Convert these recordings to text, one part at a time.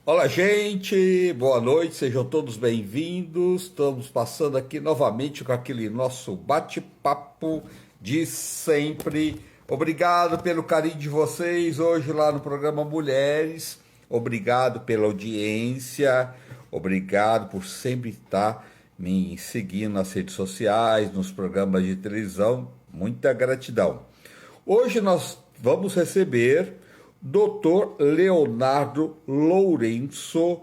Olá, gente, boa noite, sejam todos bem-vindos. Estamos passando aqui novamente com aquele nosso bate-papo de sempre. Obrigado pelo carinho de vocês hoje lá no programa Mulheres. Obrigado pela audiência. Obrigado por sempre estar me seguindo nas redes sociais, nos programas de televisão. Muita gratidão. Hoje nós vamos receber Dr. Leonardo Lourenço,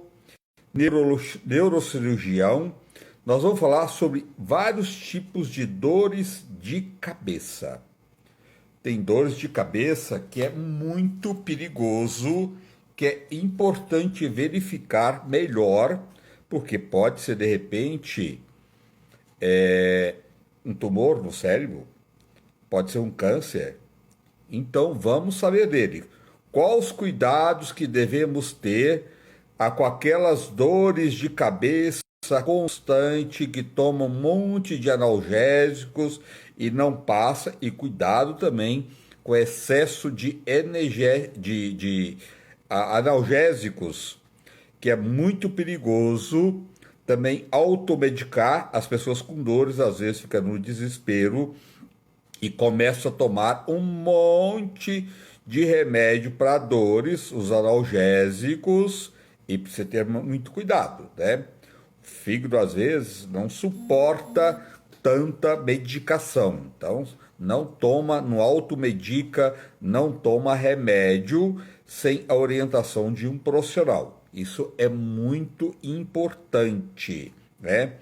neurocirurgião. Nós vamos falar sobre vários tipos de dores de cabeça. Tem dores de cabeça que é muito perigoso, que é importante verificar melhor, porque pode ser de repente um tumor no cérebro, pode ser um câncer. Então vamos saber dele. Quais os cuidados que devemos ter com aquelas dores de cabeça constante que tomam um monte de analgésicos e não passa, e cuidado também com excesso de analgésicos, que é muito perigoso. Também automedicar, as pessoas com dores às vezes ficam no desespero e começam a tomar um monte de remédio para dores, os analgésicos, e precisa ter muito cuidado, né? O fígado às vezes não suporta tanta medicação, então não toma, não automedica, não toma remédio sem a orientação de um profissional. Isso é muito importante, né?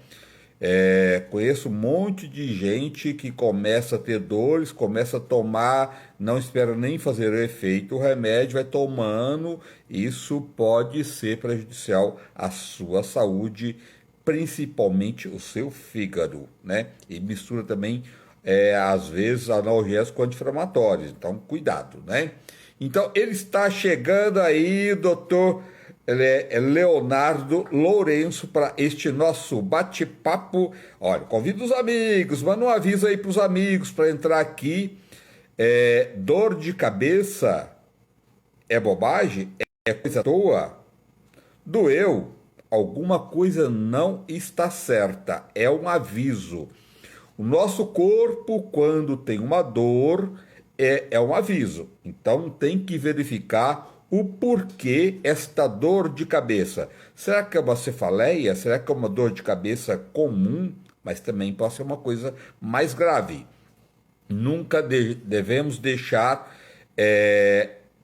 Conheço um monte de gente que começa a ter dores, começa a tomar, não espera nem fazer o efeito, o remédio vai tomando, isso pode ser prejudicial à sua saúde, principalmente o seu fígado, né? E mistura também, às vezes, analgésicos anti-inflamatórios, então cuidado, né? Então, ele está chegando aí, doutor Leonardo Lourenço, para este nosso bate-papo. Olha, convido os amigos, manda um aviso aí para os amigos para entrar aqui. Dor de cabeça é bobagem? É coisa à toa? Doeu? Alguma coisa não está certa. É um aviso. O nosso corpo, quando tem uma dor, é um aviso. Então tem que verificar o porquê esta dor de cabeça. Será que é uma cefaleia? Será que é uma dor de cabeça comum? Mas também pode ser uma coisa mais grave. Nunca devemos deixar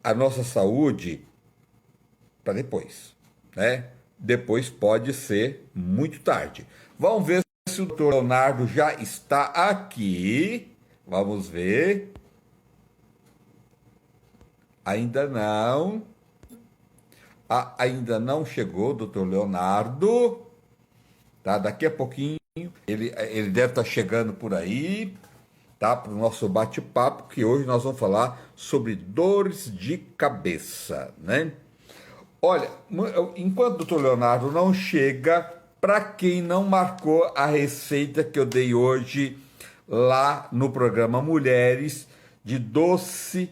a nossa saúde para depois, né? Depois pode ser muito tarde. Vamos ver se o doutor Leonardo já está aqui. Vamos ver. Ainda não. Ainda não chegou, doutor Leonardo. Tá? Daqui a pouquinho ele deve estar chegando por aí, tá? Para o nosso bate-papo, que hoje nós vamos falar sobre dores de cabeça, né? Olha, enquanto o doutor Leonardo não chega, para quem não marcou a receita que eu dei hoje lá no programa Mulheres, de doce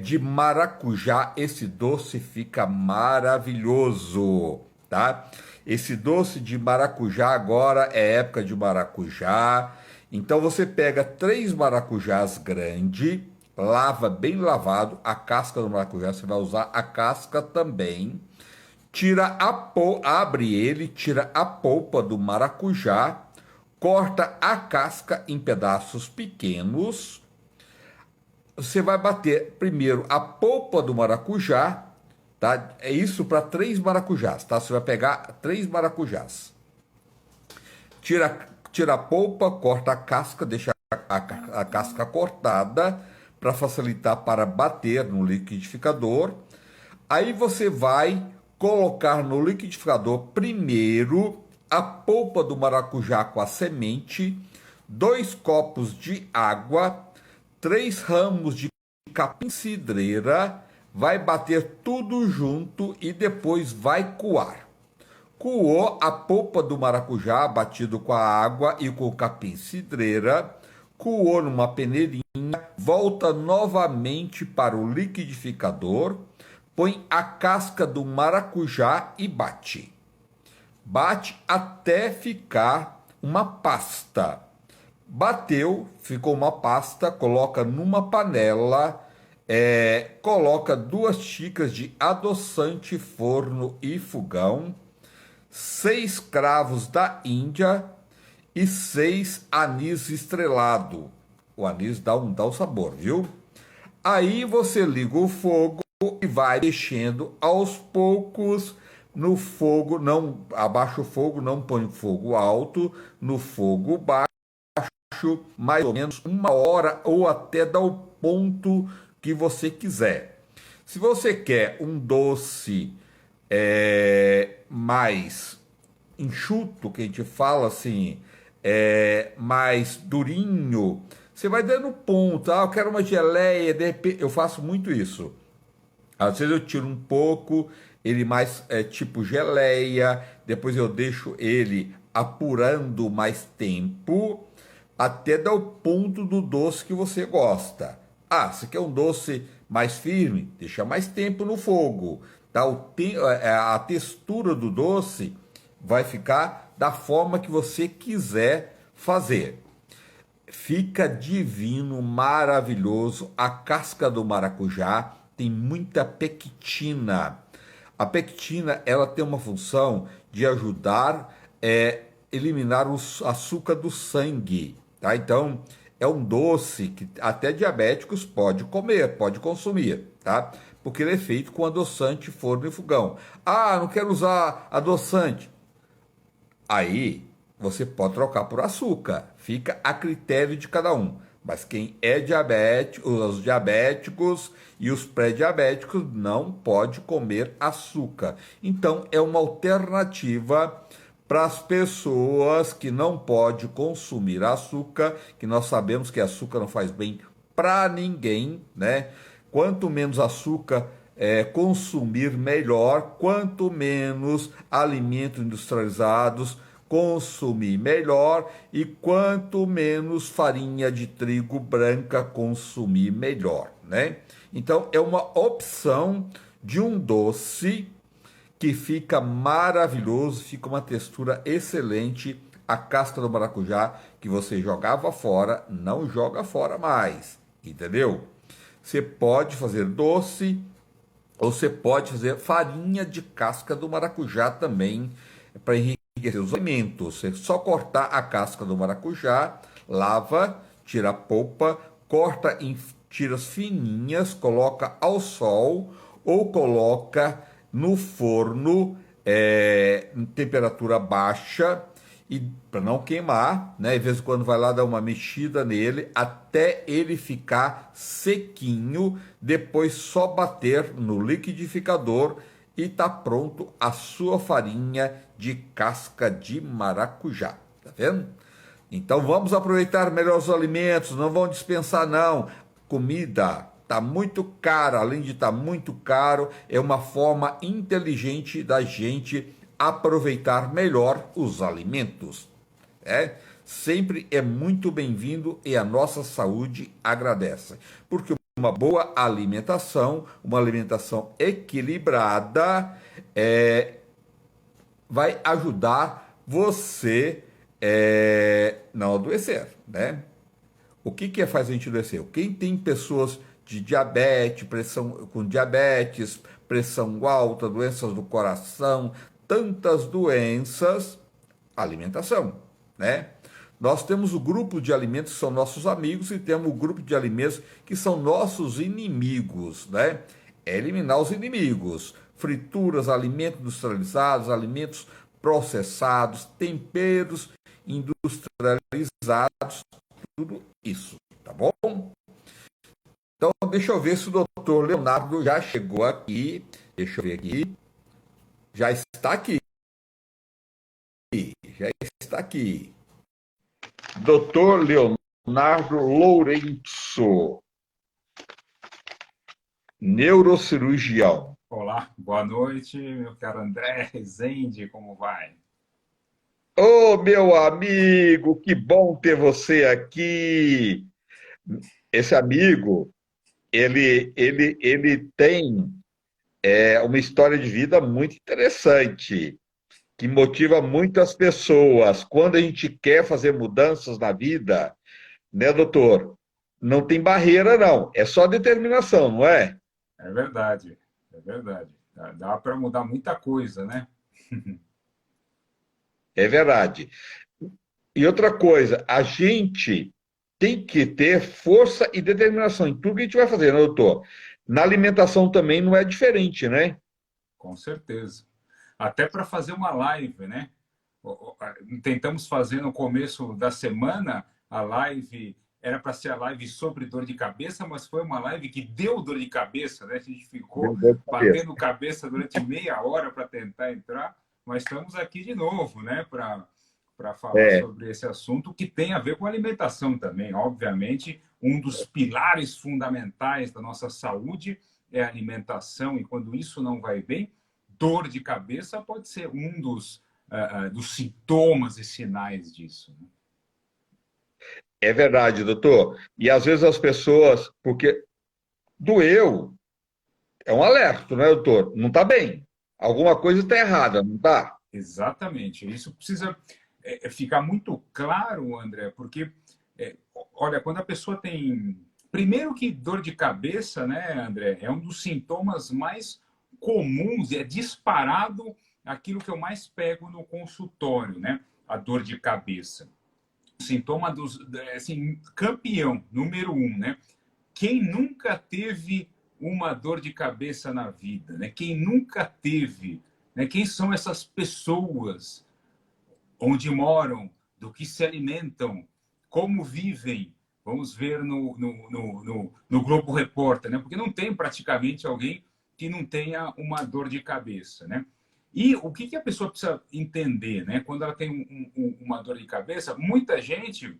de maracujá, esse doce fica maravilhoso, tá? Esse doce de maracujá agora é época de maracujá, então você pega 3 maracujás grandes, lava bem lavado a casca do maracujá, você vai usar a casca também. Abre ele, tira a polpa do maracujá, corta a casca em pedaços pequenos. Você vai bater primeiro a polpa do maracujá, tá? É isso para 3 maracujás, tá? Você vai pegar 3 maracujás. Tira a polpa, corta a casca, deixa a casca cortada para facilitar para bater no liquidificador. Aí você vai colocar no liquidificador primeiro a polpa do maracujá com a semente, 2 copos de água, 3 ramos de capim-cidreira, vai bater tudo junto e depois vai coar. Coou a polpa do maracujá batido com a água e com o capim-cidreira, coou numa peneirinha, volta novamente para o liquidificador, põe a casca do maracujá e bate. Bate até ficar uma pasta. Bateu, ficou uma pasta, coloca numa panela, coloca 2 xícaras de adoçante forno e fogão, 6 cravos da Índia e 6 anis estrelado. O anis dá um sabor, viu? Aí você liga o fogo e vai mexendo aos poucos no fogo, não abaixa o fogo, não põe fogo alto, no fogo baixo, mais ou menos 1 hora ou até dar o ponto que você quiser. Se você quer um doce mais enxuto, que a gente fala assim, mais durinho, você vai dando ponto. Ah, eu quero uma geleia, de repente, eu faço muito isso. Às vezes eu tiro um pouco, ele mais tipo geleia, depois eu deixo ele apurando mais tempo, até dar o ponto do doce que você gosta. Ah, você quer um doce mais firme? Deixa mais tempo no fogo. Tá? A textura do doce vai ficar da forma que você quiser fazer. Fica divino, maravilhoso. A casca do maracujá tem muita pectina. A pectina, ela tem uma função de ajudar eliminar o açúcar do sangue, tá? Então, é um doce que até diabéticos pode comer, pode consumir, tá? Porque ele é feito com adoçante forno e fogão. Ah, não quero usar adoçante. Aí você pode trocar por açúcar, fica a critério de cada um. Mas quem é diabético, os diabéticos e os pré-diabéticos não pode comer açúcar. Então é uma alternativa para as pessoas que não podem consumir açúcar, que nós sabemos que açúcar não faz bem para ninguém, né? Quanto menos açúcar consumir, melhor. Quanto menos alimentos industrializados consumir, melhor. E quanto menos farinha de trigo branca consumir, melhor, né? Então é uma opção de um doce que fica maravilhoso, fica uma textura excelente. A casca do maracujá que você jogava fora, não joga fora mais, entendeu? Você pode fazer doce, ou você pode fazer farinha de casca do maracujá também, para enriquecer os alimentos. Você só cortar a casca do maracujá, lava, tira a polpa, corta em tiras fininhas, coloca ao sol ou coloca no forno em temperatura baixa e para não queimar, né? De vez em quando vai lá dar uma mexida nele até ele ficar sequinho, depois só bater no liquidificador e tá pronto a sua farinha de casca de maracujá, tá vendo? Então vamos aproveitar melhor os alimentos, não vão dispensar não. Comida tá muito cara, além de estar muito caro, é uma forma inteligente da gente aproveitar melhor os alimentos. Sempre é muito bem-vindo e a nossa saúde agradece. Porque uma boa alimentação, uma alimentação equilibrada, vai ajudar você não adoecer, né? O que faz a gente adoecer? Quem tem pessoas de diabetes, com diabetes, pressão alta, doenças do coração, tantas doenças, alimentação, né? Nós temos o grupo de alimentos que são nossos amigos e temos o grupo de alimentos que são nossos inimigos, né? É eliminar os inimigos, frituras, alimentos industrializados, alimentos processados, temperos industrializados, tudo isso, tá bom? Então, deixa eu ver se o doutor Leonardo já chegou aqui. Deixa eu ver aqui. Já está aqui. Já está aqui. Doutor Leonardo Lourenço, neurocirurgião. Olá, boa noite, meu caro André Rezende, como vai? Ô, meu amigo, que bom ter você aqui. Esse amigo, ele tem É uma história de vida muito interessante, que motiva muitas pessoas. Quando a gente quer fazer mudanças na vida, né, doutor? Não tem barreira, não. É só determinação, não é? É verdade, é verdade. Dá para mudar muita coisa, né? É verdade. E outra coisa, a gente tem que ter força e determinação em tudo que a gente vai fazer, né, doutor? Na alimentação também não é diferente, né? Com certeza. Até para fazer uma live, né? Tentamos fazer no começo da semana a live, era para ser a live sobre dor de cabeça, mas foi uma live que deu dor de cabeça, né? A gente Deu ficou dor de cabeça. batendo cabeça durante meia hora para tentar entrar, mas estamos aqui de novo, né? Para falar É, sobre esse assunto que tem a ver com alimentação também. Obviamente, um dos pilares fundamentais da nossa saúde é a alimentação, e quando isso não vai bem, dor de cabeça pode ser um dos sintomas e sinais disso. Né? é verdade, doutor. E às vezes as pessoas, porque doeu, é um alerta, né, doutor? Não está bem. Alguma coisa está errada, não está? Exatamente. Isso precisa ficar muito claro, André, porque, olha, quando a pessoa tem. Primeiro que dor de cabeça, né, André, é um dos sintomas mais comuns, é disparado aquilo que eu mais pego no consultório, né? A dor de cabeça. Sintoma dos, assim, campeão, número um, né? Quem nunca teve uma dor de cabeça na vida, né? Quem nunca teve, né? Quem são essas pessoas, onde moram, do que se alimentam, como vivem? Vamos ver no Globo Repórter, né? Porque não tem praticamente alguém que não tenha uma dor de cabeça, né? E o que a pessoa precisa entender, né? Quando ela tem uma dor de cabeça, muita gente,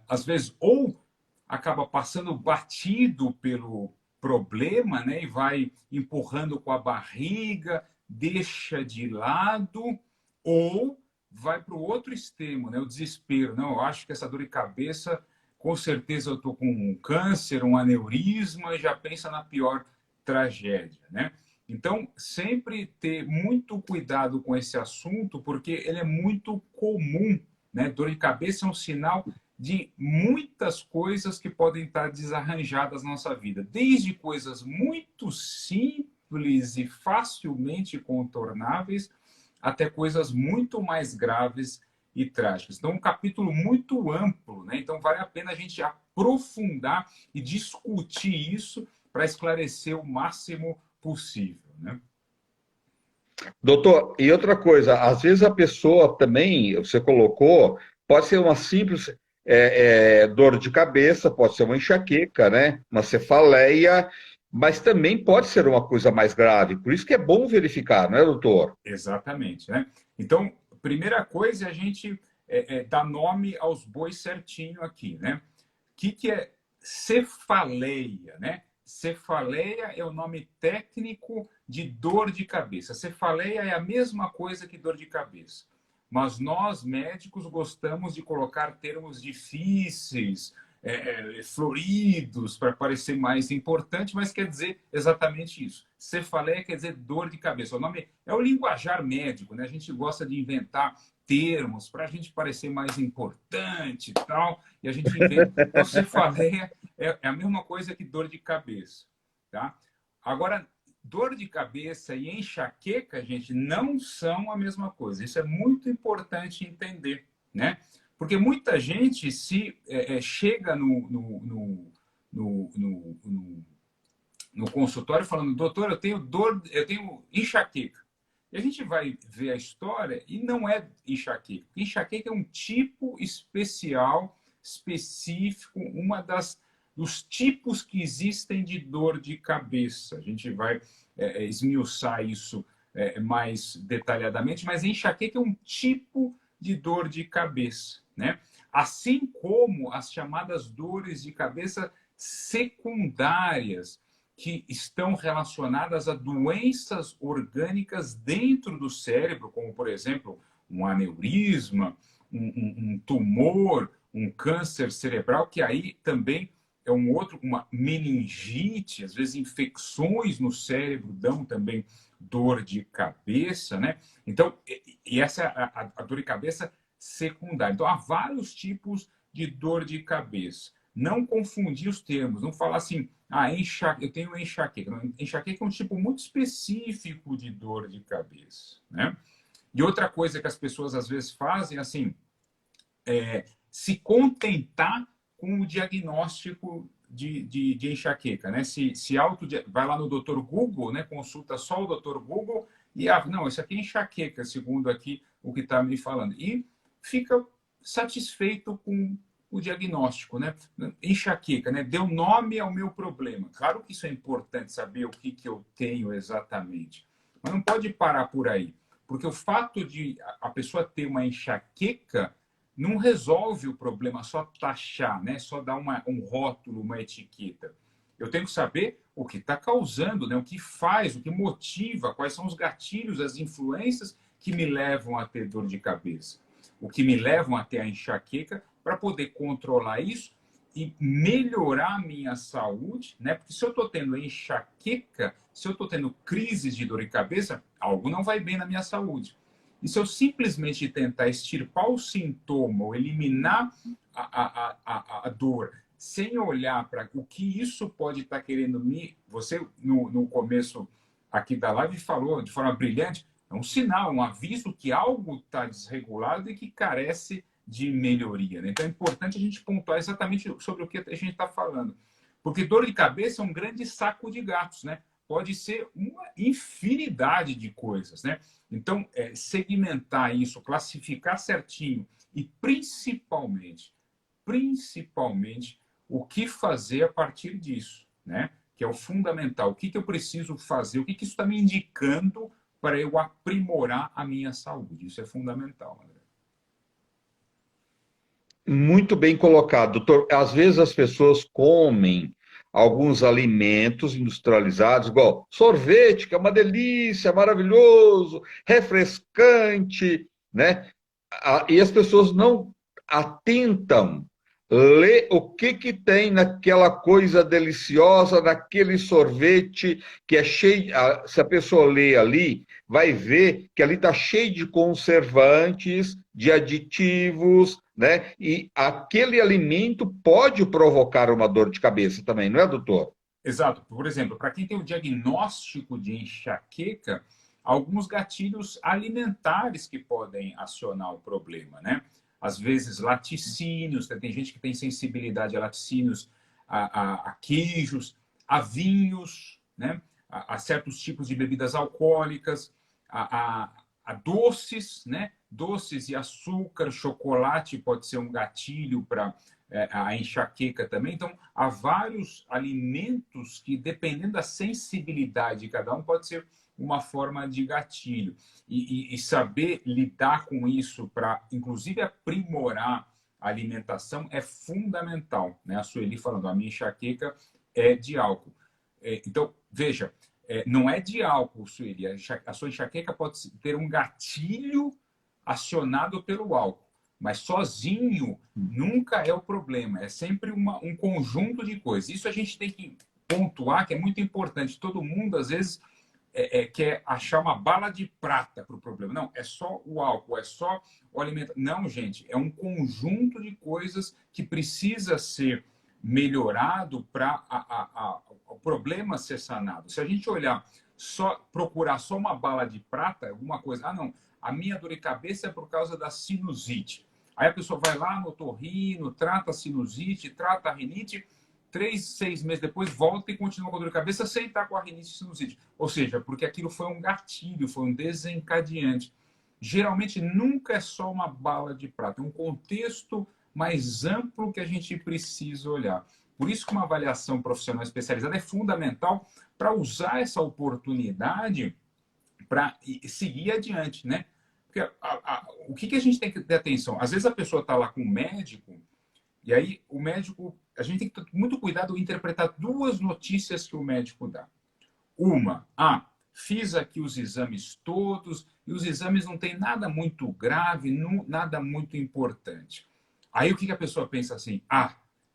às vezes, ou acaba passando batido pelo problema, né? E vai empurrando com a barriga, deixa de lado, ou vai para o outro extremo, né? O desespero. Não, eu acho que essa dor de cabeça, com certeza eu estou com um câncer, um aneurisma, e já pensa na pior tragédia, né? Então, sempre ter muito cuidado com esse assunto, porque ele é muito comum, né? Dor de cabeça é um sinal de muitas coisas que podem estar desarranjadas na nossa vida, desde coisas muito simples e facilmente contornáveis até coisas muito mais graves e trágicas. Então, um capítulo muito amplo, né? Então, vale a pena a gente aprofundar e discutir isso para esclarecer o máximo possível, né? Doutor, e outra coisa, às vezes a pessoa também, você colocou, pode ser uma simples dor de cabeça, pode ser uma enxaqueca, né? Uma cefaleia, mas também pode ser uma coisa mais grave. Por isso que é bom verificar, não é, doutor? Exatamente, né? Então, primeira coisa é a gente dar nome aos bois certinho aqui, né? O que é cefaleia, né? Cefaleia é o nome técnico de dor de cabeça. Cefaleia é a mesma coisa que dor de cabeça. Mas nós, médicos, gostamos de colocar termos difíceis, floridos, para parecer mais importante, mas quer dizer exatamente isso. Cefaleia quer dizer dor de cabeça. O nome é o linguajar médico, né? A gente gosta de inventar termos para a gente parecer mais importante e tal, e a gente inventa. Então, cefaleia é a mesma coisa que dor de cabeça, tá? Agora, dor de cabeça e enxaqueca, gente, não são a mesma coisa. Isso é muito importante entender, né? Porque muita gente se chega no consultório falando, doutor, eu tenho dor, eu tenho enxaqueca. E a gente vai ver a história e não é enxaqueca. Enxaqueca é um tipo especial, específico, uma dos tipos que existem de dor de cabeça. A gente vai esmiuçar isso mais detalhadamente, mas enxaqueca é um tipo de dor de cabeça, né? Assim como as chamadas dores de cabeça secundárias, que estão relacionadas a doenças orgânicas dentro do cérebro, como, por exemplo, um aneurisma, um tumor, um câncer cerebral, que aí também é um outro, uma meningite, às vezes infecções no cérebro dão também dor de cabeça, né? Então, e essa é a dor de cabeça secundária. Então, há vários tipos de dor de cabeça. Não confundir os termos, não falar assim, eu tenho enxaqueca. Não, enxaqueca é um tipo muito específico de dor de cabeça, né? E outra coisa que as pessoas às vezes fazem, assim, se contentar com o diagnóstico de enxaqueca, né? Vai lá no Dr. Google, né? Consulta só o Dr. Google e, não, isso aqui é enxaqueca, segundo aqui o que está me falando. E fica satisfeito com o diagnóstico, né? Enxaqueca, né? Deu nome ao meu problema. Claro que isso é importante, saber o que eu tenho exatamente. Mas não pode parar por aí. Porque o fato de a pessoa ter uma enxaqueca não resolve o problema só taxar, né? Só dar um rótulo, uma etiqueta. Eu tenho que saber o que está causando, né? O que faz, o que motiva, quais são os gatilhos, as influências que me levam a ter dor de cabeça, o que me levam a ter a enxaqueca, para poder controlar isso e melhorar a minha saúde, né? Porque se eu estou tendo enxaqueca, se eu estou tendo crises de dor de cabeça, algo não vai bem na minha saúde. E se eu simplesmente tentar extirpar o sintoma ou eliminar a dor, sem olhar para o que isso pode estar querendo me... Você, no começo aqui da live, falou de forma brilhante, é um sinal, um aviso que algo está desregulado e que carece de melhoria, né? Então é importante a gente pontuar exatamente sobre o que a gente está falando. Porque dor de cabeça é um grande saco de gatos, né? Pode ser uma infinidade de coisas, né? Então, segmentar isso, classificar certinho e principalmente, o que fazer a partir disso, né? Que é o fundamental. O que eu preciso fazer? O que isso está me indicando para eu aprimorar a minha saúde? Isso é fundamental, André. Muito bem colocado, doutor. Às vezes as pessoas comem alguns alimentos industrializados, igual sorvete, que é uma delícia, maravilhoso, refrescante, né? E as pessoas não atentam, lê o que tem naquela coisa deliciosa, naquele sorvete que é cheio. Se a pessoa lê ali, vai ver que ali está cheio de conservantes, de aditivos, né? E aquele alimento pode provocar uma dor de cabeça também, não é, doutor? Exato. Por exemplo, para quem tem o diagnóstico de enxaqueca, alguns gatilhos alimentares que podem acionar o problema, né? Às vezes, laticínios, tem gente que tem sensibilidade a laticínios, a queijos, a vinhos, né? A certos tipos de bebidas alcoólicas, a doces, né? Doces e açúcar, chocolate pode ser um gatilho para a enxaqueca também. Então, há vários alimentos que, dependendo da sensibilidade de cada um, pode ser uma forma de gatilho. E saber lidar com isso para, inclusive, aprimorar a alimentação é fundamental, né? A Sueli falando, a minha enxaqueca é de álcool. Então, veja, não é de álcool, Sueli. A sua enxaqueca pode ter um gatilho acionado pelo álcool, mas sozinho nunca é o problema. É sempre um conjunto de coisas. Isso a gente tem que pontuar, que é muito importante. Todo mundo, às vezes, quer achar uma bala de prata para o problema. Não, é só o álcool, é só o alimento. Não, gente, é um conjunto de coisas que precisa ser melhorado para o problema ser sanado. Se a gente olhar, procurar só uma bala de prata, alguma coisa, não, a minha dor de cabeça é por causa da sinusite. Aí a pessoa vai lá no otorrino, trata a sinusite, trata a rinite, 3, 6 meses depois volta e continua com a dor de cabeça sem estar com a rinite e sinusite. Ou seja, porque aquilo foi um gatilho, foi um desencadeante. Geralmente nunca é só uma bala de prata, é um contexto mais amplo que a gente precisa olhar. Por isso que uma avaliação profissional especializada é fundamental para usar essa oportunidade para seguir adiante, né? Porque o que a gente tem que ter atenção? Às vezes a pessoa está lá com o médico, e aí o médico... A gente tem que ter muito cuidado em interpretar duas notícias que o médico dá. Uma, fiz aqui os exames todos, e os exames não tem nada muito grave, nada muito importante. Aí o que a pessoa pensa assim?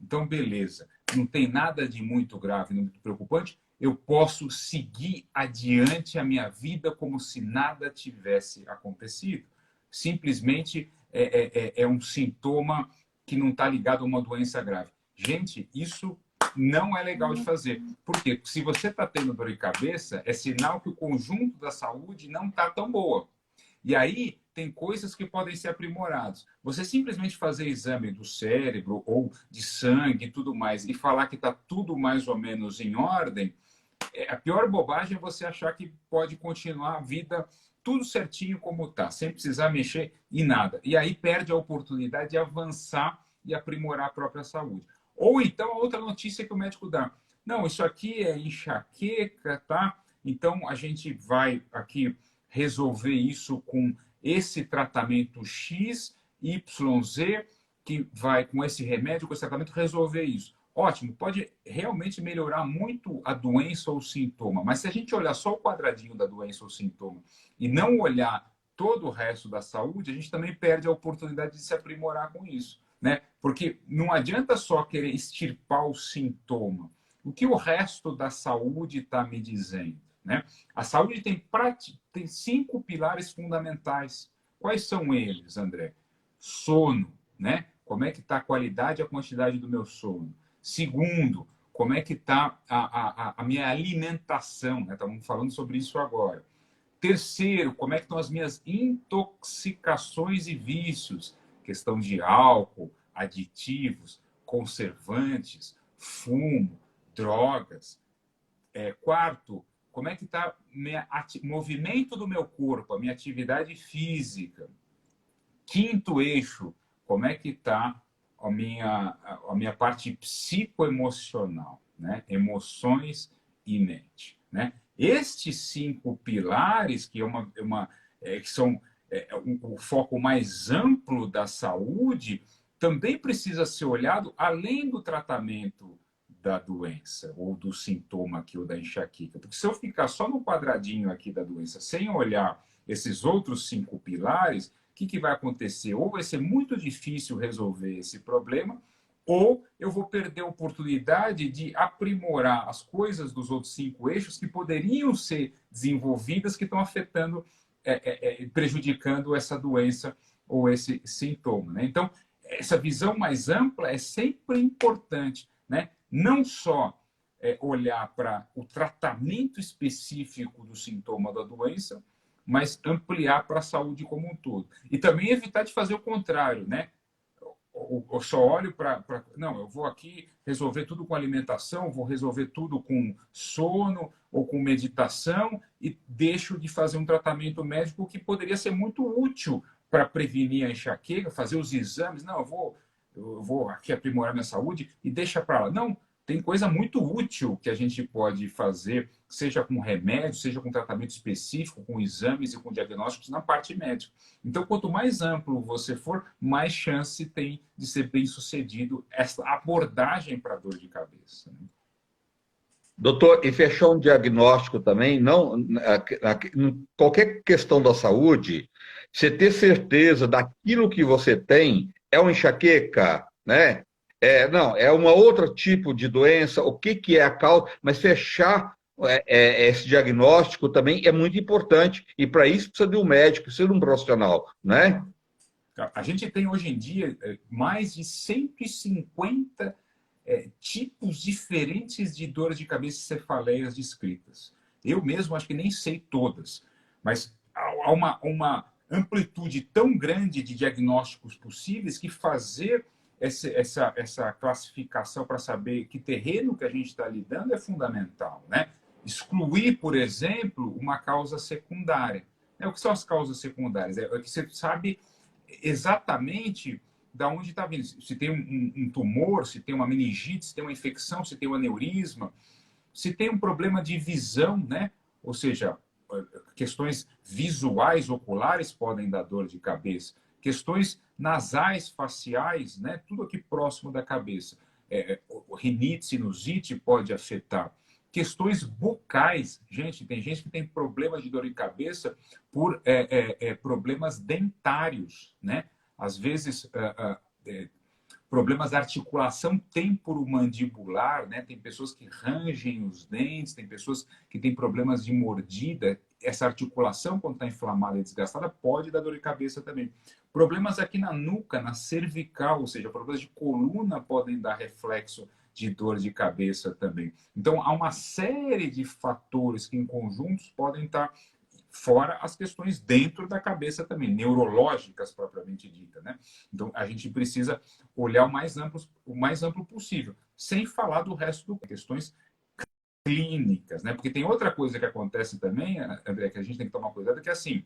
Então, beleza, não tem nada de muito grave, muito preocupante, eu posso seguir adiante a minha vida como se nada tivesse acontecido. Simplesmente é um sintoma que não está ligado a uma doença grave. Gente, isso não é legal de fazer. Por quê? Porque se você está tendo dor de cabeça, é sinal que o conjunto da saúde não está tão boa. E aí tem coisas que podem ser aprimoradas. Você simplesmente fazer exame do cérebro ou de sangue e tudo mais e falar que está tudo mais ou menos em ordem, a pior bobagem é você achar que pode continuar a vida tudo certinho como está, sem precisar mexer em nada. E aí perde a oportunidade de avançar e aprimorar a própria saúde. Ou então, a outra notícia que o médico dá. Não, isso aqui é enxaqueca, tá? Então, a gente vai aqui resolver isso com esse tratamento X, Y, Z, que vai com esse remédio, com esse tratamento, resolver isso. Ótimo, pode realmente melhorar muito a doença ou o sintoma, mas se a gente olhar só o quadradinho da doença ou sintoma e não olhar todo o resto da saúde, a gente também perde a oportunidade de se aprimorar com isso, né? Porque não adianta só querer extirpar o sintoma. O que o resto da saúde está me dizendo, né? A saúde tem 5 pilares fundamentais. Quais são eles, André? Sono, né? Como é que está a qualidade e a quantidade do meu sono? Segundo, como é que está a minha alimentação? Né? Estamos falando sobre isso agora. Terceiro, como é que estão as minhas intoxicações e vícios? Questão de álcool, aditivos, conservantes, fumo, drogas. Quarto, como é que está o movimento do meu corpo, a minha atividade física? Quinto eixo, como é que está a minha parte psicoemocional, né? Emoções e mente, né? Estes 5 pilares, que são o foco mais amplo da saúde, também precisa ser olhado além do tratamento da doença, ou do sintoma aqui, ou da enxaqueca. Porque se eu ficar só no quadradinho aqui da doença, sem olhar esses outros 5 pilares, o que vai acontecer? Ou vai ser muito difícil resolver esse problema, ou eu vou perder a oportunidade de aprimorar as coisas dos outros 5 eixos que poderiam ser desenvolvidas, que estão afetando, prejudicando essa doença ou esse sintoma. Né? Então, essa visão mais ampla é sempre importante, né? Não só olhar para o tratamento específico do sintoma da doença, mas ampliar para a saúde como um todo. E também evitar de fazer o contrário, né? Eu só olho para. Não, eu vou aqui resolver tudo com alimentação, vou resolver tudo com sono ou com meditação e deixo de fazer um tratamento médico que poderia ser muito útil para prevenir a enxaqueca, fazer os exames. Não, eu vou aqui aprimorar minha saúde e deixa para lá. Não, tem coisa muito útil que a gente pode fazer, seja com remédio, seja com tratamento específico, com exames e com diagnósticos na parte médica. Então, quanto mais amplo você for, mais chance tem de ser bem sucedido essa abordagem para dor de cabeça. Né? Doutor, e fechar um diagnóstico também, não, qualquer questão da saúde, você ter certeza daquilo que você tem é uma enxaqueca, né? Não, é um outro tipo de doença, o que, que é a causa, mas fechar esse diagnóstico também é muito importante, e para isso precisa de um médico, precisa de um profissional, né? A gente tem hoje em dia mais de 150 tipos diferentes de dores de cabeça e cefaleias descritas. Eu mesmo acho que nem sei todas, mas há uma amplitude tão grande de diagnósticos possíveis que fazer essa classificação para saber que terreno que a gente está lidando é fundamental, né? Excluir, por exemplo, uma causa secundária. O que são as causas secundárias? É que você sabe exatamente da onde está vindo. Se tem um tumor, se tem uma meningite, se tem uma infecção, se tem um aneurisma, se tem um problema de visão, né? Ou seja, questões visuais, oculares podem dar dor de cabeça. Questões nasais, faciais, né? Tudo aqui próximo da cabeça. Rinite, sinusite pode afetar. Questões bucais. Gente, tem gente que tem problema de dor de cabeça por problemas dentários, né? Às vezes, problemas da articulação temporomandibular, né? Tem pessoas que rangem os dentes, tem pessoas que têm problemas de mordida. Essa articulação, quando está inflamada e desgastada, pode dar dor de cabeça também. Problemas aqui na nuca, na cervical, ou seja, problemas de coluna podem dar reflexo de dor de cabeça também. Então, há uma série de fatores que, em conjuntos, podem estar fora as questões dentro da cabeça também, neurológicas propriamente dita, né? Então, a gente precisa olhar o mais amplo possível, sem falar do resto das questões clínicas, né? Porque tem outra coisa que acontece também, André, que a gente tem que tomar cuidado, que é assim,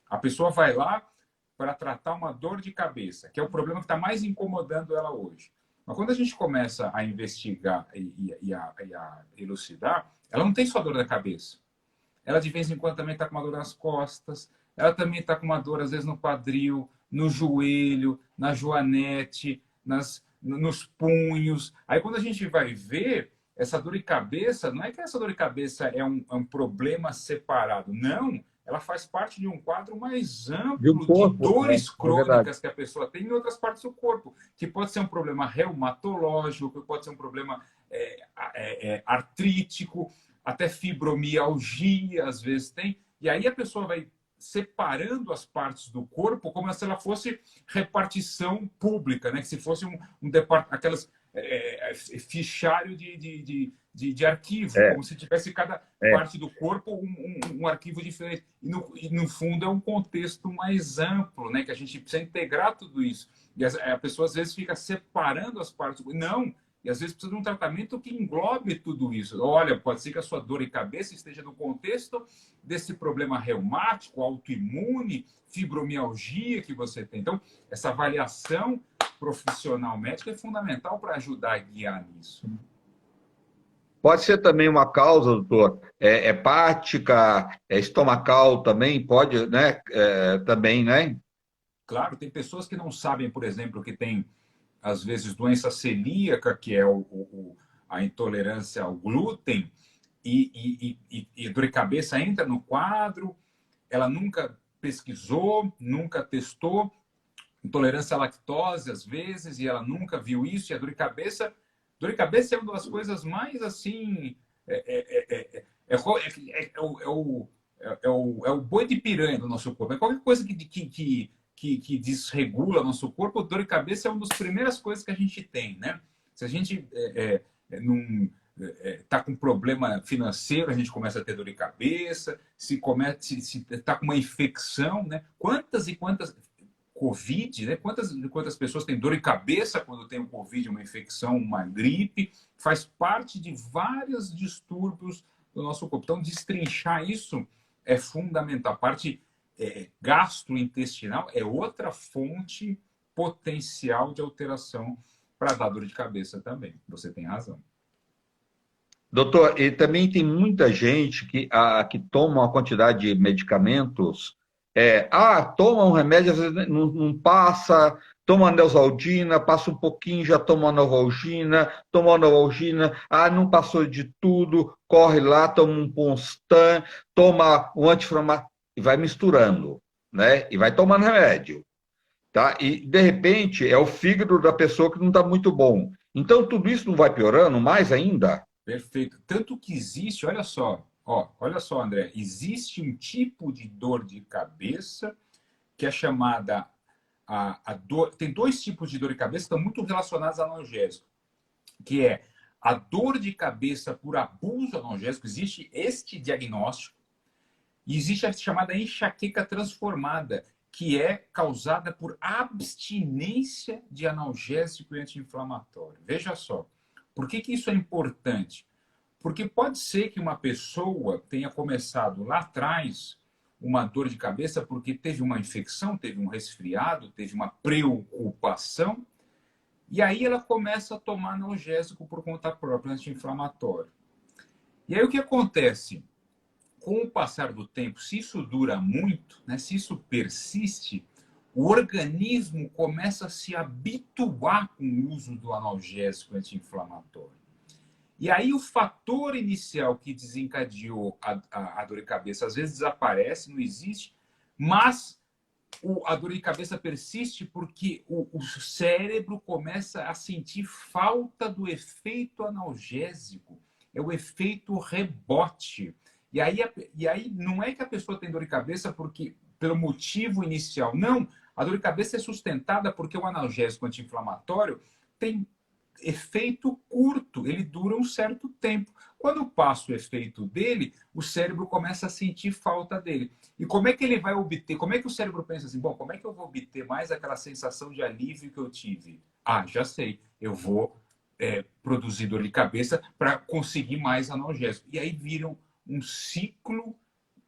a pessoa vai lá para tratar uma dor de cabeça, que é o problema que está mais incomodando ela hoje. Mas quando a gente começa a investigar e a elucidar, ela não tem só dor da cabeça. Ela de vez em quando também está com uma dor nas costas, ela também está com uma dor às vezes no quadril, no joelho, na joanete, nos punhos. Aí quando a gente vai ver, essa dor de cabeça, não é que essa dor de cabeça é um problema separado, não. Ela faz parte de um quadro mais De um amplo de corpo, dores é verdade. crônicas que a pessoa tem em outras partes do corpo, que pode ser um problema reumatológico, que pode ser um problema artrítico, até fibromialgia, às vezes tem. E aí a pessoa vai separando as partes do corpo como se ela fosse repartição pública, né? Que se fosse um aquelas fichário de arquivo, É, como se tivesse cada é. parte do corpo um arquivo diferente. E no fundo é um contexto mais amplo, né? Que a gente precisa integrar tudo isso. E a pessoa às vezes fica separando as partes. Não, e às vezes precisa de um tratamento que englobe tudo isso. Olha, pode ser que a sua dor de cabeça esteja no contexto desse problema reumático, autoimune, fibromialgia que você tem. Então, essa avaliação profissional médica é fundamental para ajudar a guiar nisso. Pode ser também uma causa, doutor, hepática, estomacal também, pode, né? Também, né? Claro, tem pessoas que não sabem, por exemplo, que tem, às vezes, doença celíaca, que é a intolerância ao glúten, e dor de cabeça entra no quadro, ela nunca pesquisou, nunca testou, intolerância à lactose, às vezes, e ela nunca viu isso, e a dor de cabeça é uma das coisas mais, assim, o boi de piranha do nosso corpo. É qualquer coisa que desregula nosso corpo, dor de cabeça é uma das primeiras coisas que a gente tem, né? Se a gente não está com problema financeiro, a gente começa a ter dor de cabeça, se está com uma infecção, né? Quantas e quantas Covid, né? Quantas pessoas têm dor de cabeça quando tem um Covid, uma infecção, uma gripe, faz parte de vários distúrbios do nosso corpo. Então, destrinchar isso é fundamental. A parte gastrointestinal é outra fonte potencial de alteração para dar dor de cabeça também. Você tem razão. Doutor, e também tem muita gente que toma uma quantidade de medicamentos. Toma um remédio, às vezes não passa, toma Neosaldina, passa um pouquinho, já toma uma Novalgina, não passou de tudo, corre lá, toma um Ponstan, toma um anti-inflamatório, e vai misturando, né? E vai tomando remédio, tá? E, de repente, é o fígado da pessoa que não está muito bom. Então, tudo isso não vai piorando mais ainda? Perfeito. Tanto que existe, olha só, André, existe um tipo de dor de cabeça que é chamada a dor. Tem dois tipos de dor de cabeça que estão muito relacionados ao analgésico, que é a dor de cabeça por abuso analgésico. Existe este diagnóstico, e existe a chamada enxaqueca transformada, que é causada por abstinência de analgésico e anti-inflamatório. Veja só. Por que isso é importante? Porque pode ser que uma pessoa tenha começado lá atrás uma dor de cabeça porque teve uma infecção, teve um resfriado, teve uma preocupação, e aí ela começa a tomar analgésico por conta própria, anti-inflamatório. E aí o que acontece? Com o passar do tempo, se isso dura muito, né, se isso persiste, o organismo começa a se habituar com o uso do analgésico anti-inflamatório. E aí o fator inicial que desencadeou a dor de cabeça às vezes desaparece, não existe, mas a dor de cabeça persiste porque o cérebro começa a sentir falta do efeito analgésico. É o efeito rebote. E aí não é que a pessoa tem dor de cabeça porque pelo motivo inicial. Não. A dor de cabeça é sustentada porque o analgésico anti-inflamatório tem efeito curto, ele dura um certo tempo. Quando passa o efeito dele, o cérebro começa a sentir falta dele. E como é que ele vai obter? Como é que o cérebro pensa assim? Bom, como é que eu vou obter mais aquela sensação de alívio que eu tive? Ah, já sei. Eu vou produzir dor de cabeça para conseguir mais analgésico. E aí viram um ciclo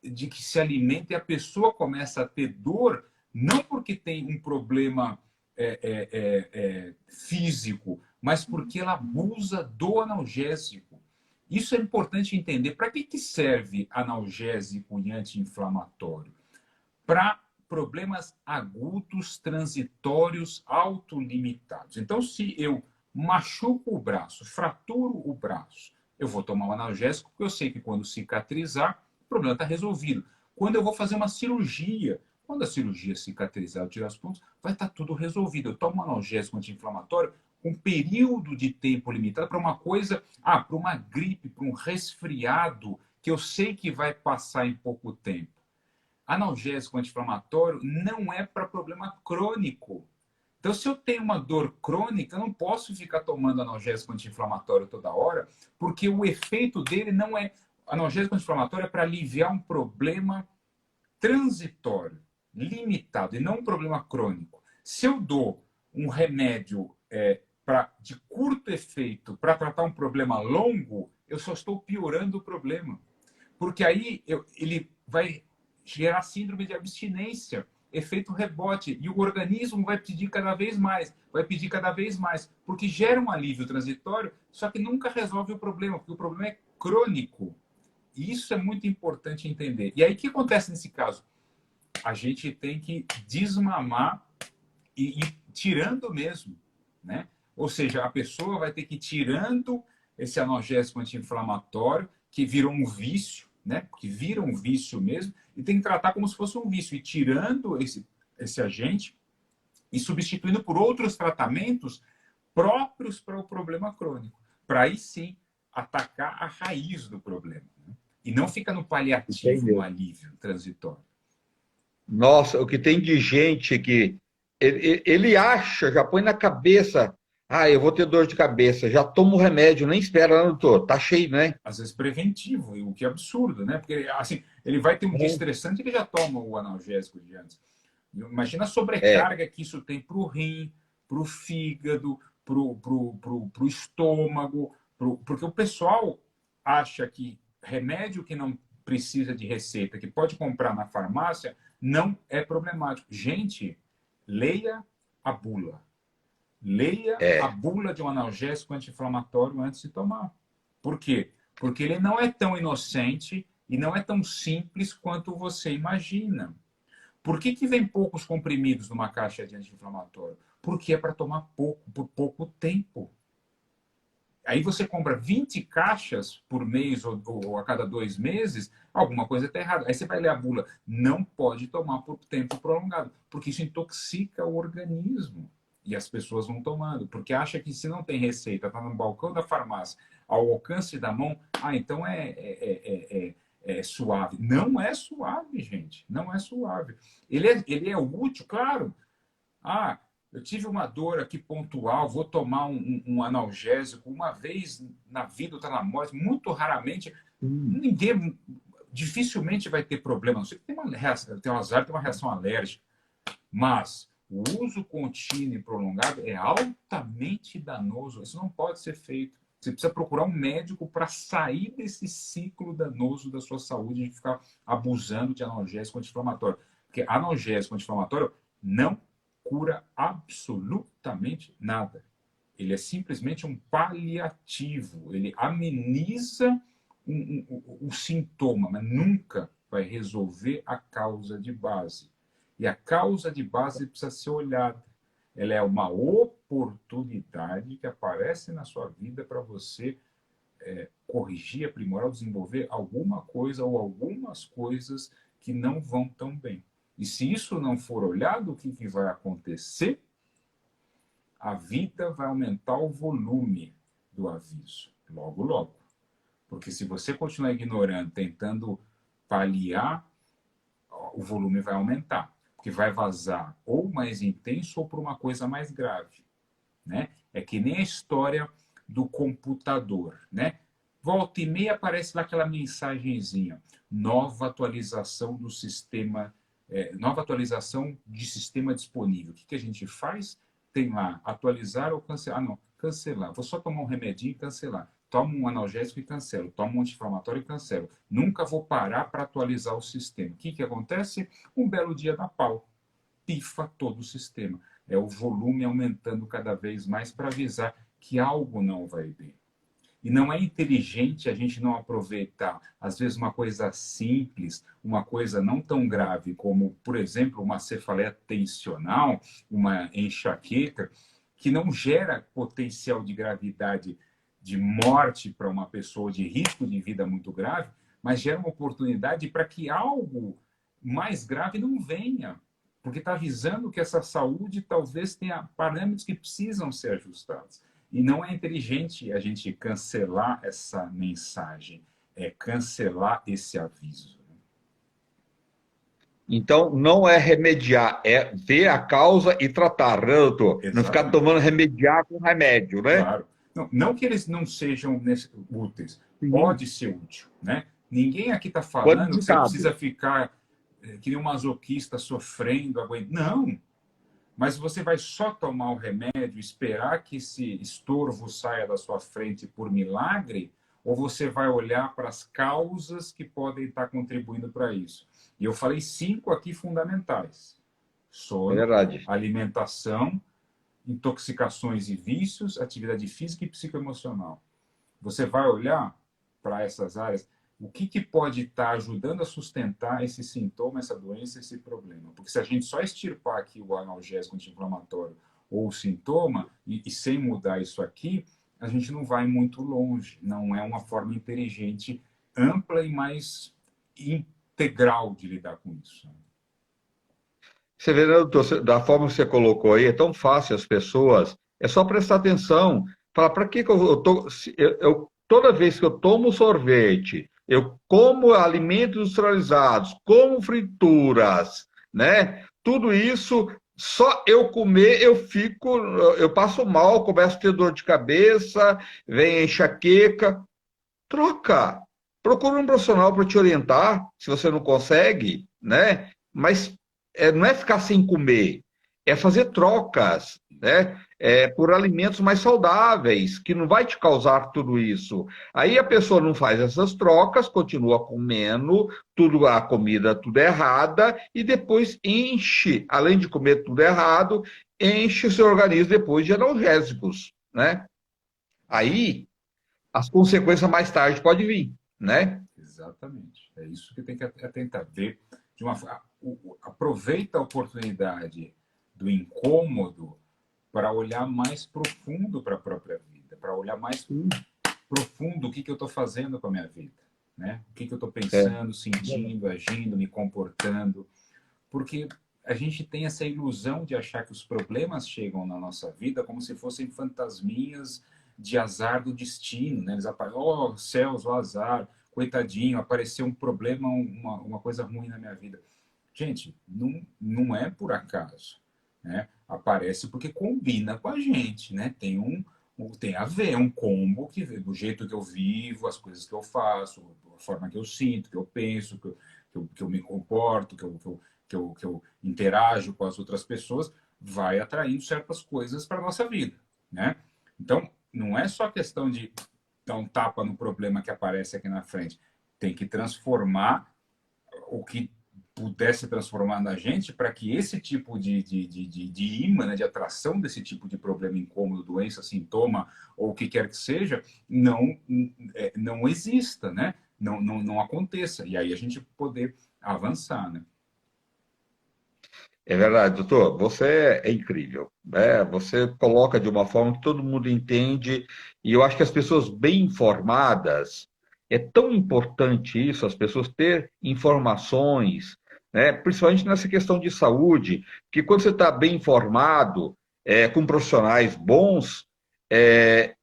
de que se alimenta e a pessoa começa a ter dor, não porque tem um problema físico, mas porque ela abusa do analgésico. Isso é importante entender. Para que serve analgésico e anti-inflamatório? Para problemas agudos, transitórios, autolimitados. Então, se eu machuco o braço, fraturo o braço, eu vou tomar um analgésico, porque eu sei que quando cicatrizar, o problema está resolvido. Quando eu vou fazer uma cirurgia, quando a cirurgia cicatrizar, eu tirar os pontos, vai estar tudo resolvido. Eu tomo um analgésico anti-inflamatório com um período de tempo limitado para uma coisa, para uma gripe, para um resfriado, que eu sei que vai passar em pouco tempo. Analgésico anti-inflamatório não é para problema crônico. Então, se eu tenho uma dor crônica, eu não posso ficar tomando analgésico anti-inflamatório toda hora, porque o efeito dele não é. Analgésico anti-inflamatório é para aliviar um problema transitório, limitado, e não um problema crônico. Se eu dou um remédio de curto efeito para tratar um problema longo, eu só estou piorando o problema. Porque aí ele vai gerar síndrome de abstinência, efeito rebote, e o organismo vai pedir cada vez mais, porque gera um alívio transitório, só que nunca resolve o problema, porque o problema é crônico. E isso é muito importante entender. E aí o que acontece nesse caso? A gente tem que desmamar e ir tirando mesmo, né? Ou seja, a pessoa vai ter que ir tirando esse analgésico anti-inflamatório, que virou um vício, né? Que vira um vício mesmo, e tem que tratar como se fosse um vício, e tirando esse agente e substituindo por outros tratamentos próprios para o problema crônico, para aí sim atacar a raiz do problema, né? E não fica no paliativo, no Entendeu? alívio transitório. Nossa, o que tem de gente que ele acha, já põe na cabeça, eu vou ter dor de cabeça, já toma o remédio, nem espera, não, doutor, tá cheio, né? Às vezes preventivo, o que é absurdo, né? Porque assim, ele vai ter um dia estressante, ele já toma o analgésico de antes. Imagina a É, sobrecarga que isso tem para o rim, para o fígado, para o estômago, porque o pessoal acha que remédio que não precisa de receita, que pode comprar na farmácia, não é problemático. Gente, leia a bula. Leia a é, bula de um analgésico anti-inflamatório antes de tomar. Por quê? Porque ele não é tão inocente e não é tão simples quanto você imagina. Por que vem poucos comprimidos numa caixa de anti-inflamatório? Porque é para tomar pouco, por pouco tempo. Aí você compra 20 caixas por mês ou a cada 2 meses, alguma coisa está errada. Aí você vai ler a bula, não pode tomar por tempo prolongado, porque isso intoxica o organismo. E as pessoas vão tomando, porque acha que se não tem receita, está no balcão da farmácia, ao alcance da mão, então é suave. Não é suave, gente. Não é suave. Ele é útil, claro. Eu tive uma dor aqui pontual, vou tomar um analgésico uma vez na vida, outra na morte, muito raramente. Ninguém, dificilmente vai ter problema. Não sei que tem uma reação, tem um azar, tem uma reação alérgica. Mas o uso contínuo e prolongado é altamente danoso. Isso não pode ser feito. Você precisa procurar um médico para sair desse ciclo danoso da sua saúde de ficar abusando de analgésico anti-inflamatório. Porque analgésico anti-inflamatório não cura absolutamente nada. Ele é simplesmente um paliativo. Ele ameniza o sintoma, mas nunca vai resolver a causa de base. E a causa de base precisa ser olhada. Ela é uma oportunidade que aparece na sua vida para você corrigir, aprimorar, desenvolver alguma coisa ou algumas coisas que não vão tão bem. E se isso não for olhado, o que vai acontecer? A vida vai aumentar o volume do aviso, logo, logo. Porque se você continuar ignorando, tentando paliar, o volume vai aumentar. Porque vai vazar ou mais intenso ou por uma coisa mais grave. Né? É que nem a história do computador. Né? Volta e meia aparece lá aquela mensagenzinha. Nova atualização do sistema, nova atualização de sistema disponível. O que a gente faz? Tem lá, atualizar ou cancelar. Ah, não, cancelar. Vou só tomar um remedinho e cancelar. Tomo um analgésico e cancelo. Tomo um anti-inflamatório e cancelo. Nunca vou parar para atualizar o sistema. O que acontece? Um belo dia dá pau. Pifa todo o sistema. É o volume aumentando cada vez mais para avisar que algo não vai bem. E não é inteligente a gente não aproveitar, às vezes, uma coisa simples, uma coisa não tão grave como, por exemplo, uma cefaleia tensional, uma enxaqueca, que não gera potencial de gravidade de morte para uma pessoa, de risco de vida muito grave, mas gera uma oportunidade para que algo mais grave não venha, porque está avisando que essa saúde talvez tenha parâmetros que precisam ser ajustados. E não é inteligente a gente cancelar essa mensagem, é cancelar esse aviso. Então, não é remediar, é ver a causa e tratar, né, doutor? Não ficar Exatamente. tomando remediar com remédio, né? Claro. Não que eles não sejam úteis, Sim. pode ser útil, né? Ninguém aqui está Quando falando que você indicado. precisa ficar que nem um masoquista sofrendo, aguentando. Não, mas você vai só tomar o remédio, esperar que esse estorvo saia da sua frente por milagre, ou você vai olhar para as causas que podem estar contribuindo para isso? E eu falei 5 aqui fundamentais: É sono, verdade. alimentação, intoxicações e vícios, atividade física e psicoemocional. Você vai olhar para essas áreas, o que pode estar ajudando a sustentar esse sintoma, essa doença, esse problema. Porque se a gente só extirpar aqui o analgésico anti-inflamatório ou o sintoma, e sem mudar isso aqui, a gente não vai muito longe. Não é uma forma inteligente, ampla e mais integral de lidar com isso. Você vê, né, doutor, da forma que você colocou aí, é tão fácil as pessoas, é só prestar atenção. Falar, para que eu tô, toda vez que eu tomo sorvete, eu como alimentos industrializados, como frituras, né? Tudo isso, só eu comer, eu passo mal, começo a ter dor de cabeça, vem enxaqueca. Troca. Procura um profissional para te orientar, se você não consegue, né? Mas não é ficar sem comer, é fazer trocas, né? Por alimentos mais saudáveis, que não vai te causar tudo isso. Aí a pessoa não faz essas trocas, continua comendo tudo a comida tudo errada e depois enche, além de comer tudo errado, enche o seu organismo depois de analgésicos, né? Aí as consequências mais tarde podem vir, né? Exatamente. É isso que tem que tentar ver de uma aproveita a oportunidade do incômodo para olhar mais profundo para a própria vida, para olhar mais profundo o que eu estou fazendo com a minha vida, né? O que eu estou É, pensando, sentindo, agindo, me comportando, porque a gente tem essa ilusão de achar que os problemas chegam na nossa vida como se fossem fantasminhas de azar do destino, né? Eles aparecem, oh, céus, o azar, coitadinho, apareceu um problema, uma coisa ruim na minha vida. Gente, não é por acaso, né? Aparece porque combina com a gente, né? Tem a ver, um combo que do jeito que eu vivo, as coisas que eu faço, a forma que eu sinto, que eu penso, que eu me comporto, que eu interajo com as outras pessoas, vai atraindo certas coisas para a nossa vida, né? Então, não é só questão de dar um tapa no problema que aparece aqui na frente. Tem que transformar o que pudesse transformar na gente para que esse tipo de imã, né, de atração desse tipo de problema incômodo, doença, sintoma ou o que quer que seja, não exista, né? Não aconteça. E aí a gente poder avançar, né? é verdade, doutor. Você é incrível, né? Você coloca de uma forma que todo mundo entende, e eu acho que as pessoas bem informadas, é tão importante isso, as pessoas ter informações, né? Principalmente nessa questão de saúde, que quando você está bem informado, com profissionais bons, é,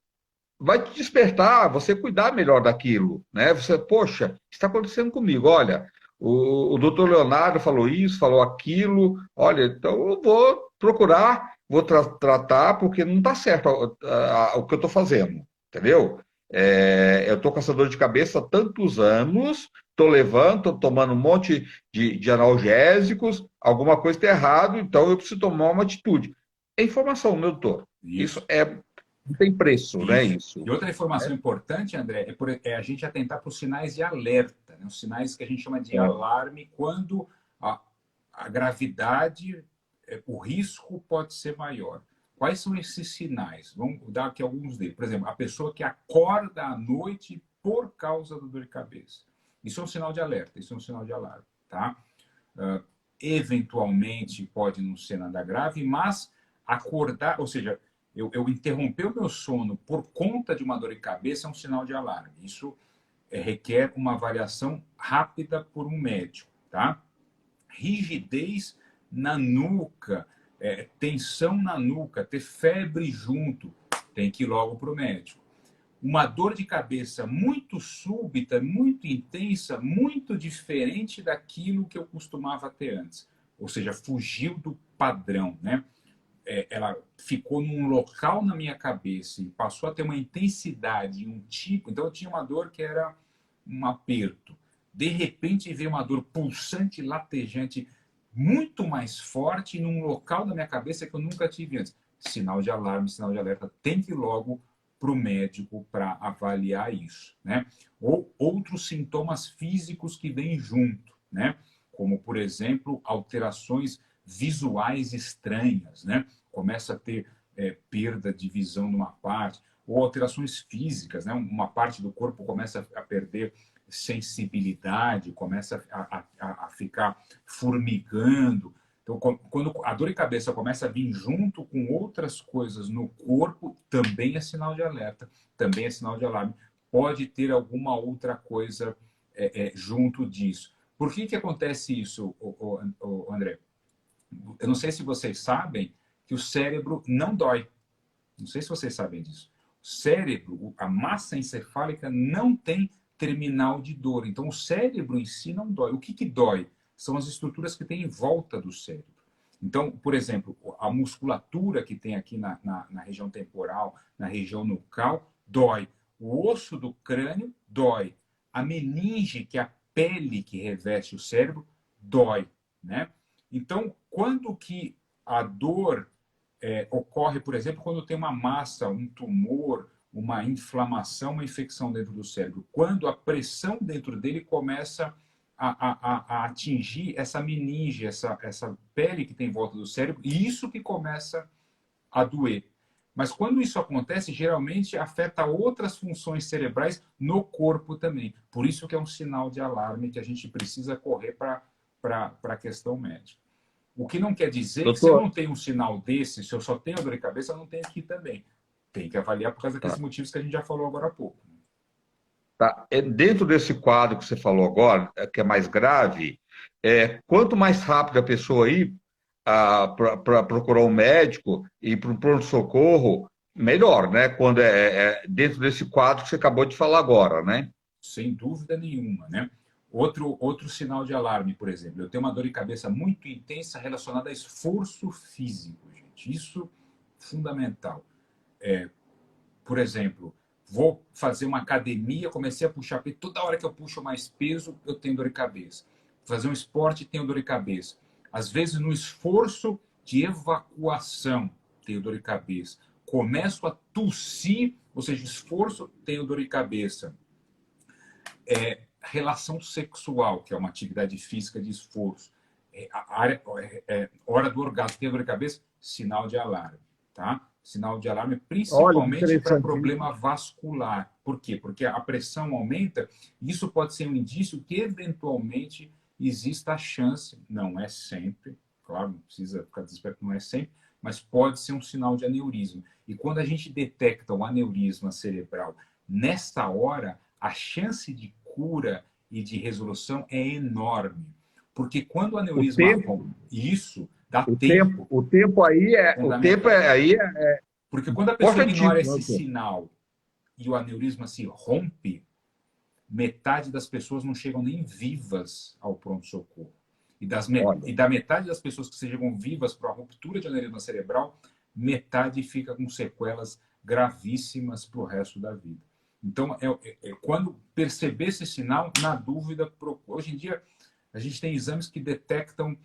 vai te despertar, você cuidar melhor daquilo, né? Você, poxa, está acontecendo comigo, olha, o doutor Leonardo falou isso, falou aquilo, olha, então eu vou procurar, vou tratar, porque não está certo o que eu estou fazendo, entendeu? Eu estou com essa dor de cabeça há tantos anos, estou levando, estou tomando um monte de analgésicos, alguma coisa está errado, então eu preciso tomar uma atitude. É informação, meu doutor. Isso Isso. não tem preço, né? Isso. Isso. E outra informação Né? importante, André, é a gente atentar para os sinais de alerta, né? Os sinais que a gente chama de alarme, quando a gravidade, o risco pode ser maior. Quais são esses sinais? Vamos dar aqui alguns deles. Por exemplo, a pessoa que acorda à noite por causa da dor de cabeça. Isso é um sinal de alerta, isso é um sinal de alarme, tá? Uh, eventualmente pode não ser nada grave, mas acordar, ou seja, eu interromper o meu sono por conta de uma dor de cabeça é um sinal de alarme. Isso requer uma avaliação rápida por um médico, tá? Rigidez na nuca, tensão na nuca, ter febre junto, tem que ir logo para o médico. Uma dor de cabeça muito súbita, muito intensa, muito diferente daquilo que eu costumava ter antes. Ou seja, fugiu do padrão, né? Ela ficou num local na minha cabeça e passou a ter uma intensidade, um tipo. Então eu tinha uma dor que era um aperto. De repente veio uma dor pulsante, latejante, muito mais forte num local da minha cabeça que eu nunca tive antes. Sinal de alarme, sinal de alerta. Tem que ir logo para o médico para avaliar isso, né? Ou outros sintomas físicos que vêm junto, né? Como, por exemplo, alterações visuais estranhas, né? Começa a ter perda de visão numa parte, ou alterações físicas, né? Uma parte do corpo começa a perder sensibilidade, começa a ficar formigando. Então, quando a dor de cabeça começa a vir junto com outras coisas no corpo, também é sinal de alerta, também é sinal de alarme. Pode ter alguma outra coisa junto disso. Por que acontece isso, André? Eu não sei se vocês sabem que o cérebro não dói. Não sei se vocês sabem disso. O cérebro, a massa encefálica não tem terminal de dor. Então, o cérebro em si não dói. O que dói? São as estruturas que tem em volta do cérebro. Então, por exemplo, a musculatura que tem aqui na região temporal, na região nucal, dói. O osso do crânio dói. A meninge, que é a pele que reveste o cérebro, dói, né? Então, quando que a dor ocorre, por exemplo, quando tem uma massa, um tumor, uma inflamação, uma infecção dentro do cérebro, quando a pressão dentro dele começa a atingir essa meninge, essa pele que tem em volta do cérebro, e isso que começa a doer. Mas quando isso acontece, geralmente afeta outras funções cerebrais no corpo também. Por isso que é um sinal de alarme que a gente precisa correr para a questão médica. O que não quer dizer que se eu Doutor, não tenho um sinal desse, se eu só tenho dor de cabeça, eu não tenho aqui também. Tem que avaliar por causa daqueles tá, motivos que a gente já falou agora há pouco. tá. Dentro desse quadro que você falou agora, que é mais grave, quanto mais rápido a pessoa ir para procurar um médico e para um pronto-socorro, melhor, né? Quando dentro desse quadro que você acabou de falar agora, né? Sem dúvida nenhuma, né? Outro sinal de alarme, por exemplo, eu tenho uma dor de cabeça muito intensa relacionada a esforço físico, gente. Isso é fundamental. Por exemplo, vou fazer uma academia, comecei a puxar peso, toda hora que eu puxo mais peso, eu tenho dor de cabeça. Fazer um esporte, tenho dor de cabeça. Às vezes, no esforço de evacuação, tenho dor de cabeça. Começo a tossir, ou seja, esforço, tenho dor de cabeça. Relação sexual, que é uma atividade física de esforço. Hora do orgasmo, tenho dor de cabeça, sinal de alarme, tá? Sinal de alarme, Olha, que principalmente para interessantíssimo. problema vascular. Por quê? Porque a pressão aumenta, e isso pode ser um indício que, eventualmente, exista a chance, não é sempre, claro, não precisa ficar desesperado, não é sempre, mas pode ser um sinal de aneurisma. E quando a gente detecta o aneurisma cerebral nessa hora, a chance de cura e de resolução é enorme. Porque quando o O aneurisma tempo, rompe, isso dá tempo. o tempo aí Porque quando a pessoa ignora importantíssimo, né, esse doutor? sinal e o aneurisma se rompe, metade das pessoas não chegam nem vivas ao pronto-socorro. Olha, E da metade das pessoas que chegam vivas para a ruptura de aneurisma cerebral, metade fica com sequelas gravíssimas para o resto da vida. Então, quando perceber esse sinal, na dúvida, hoje em dia a gente tem exames que detectam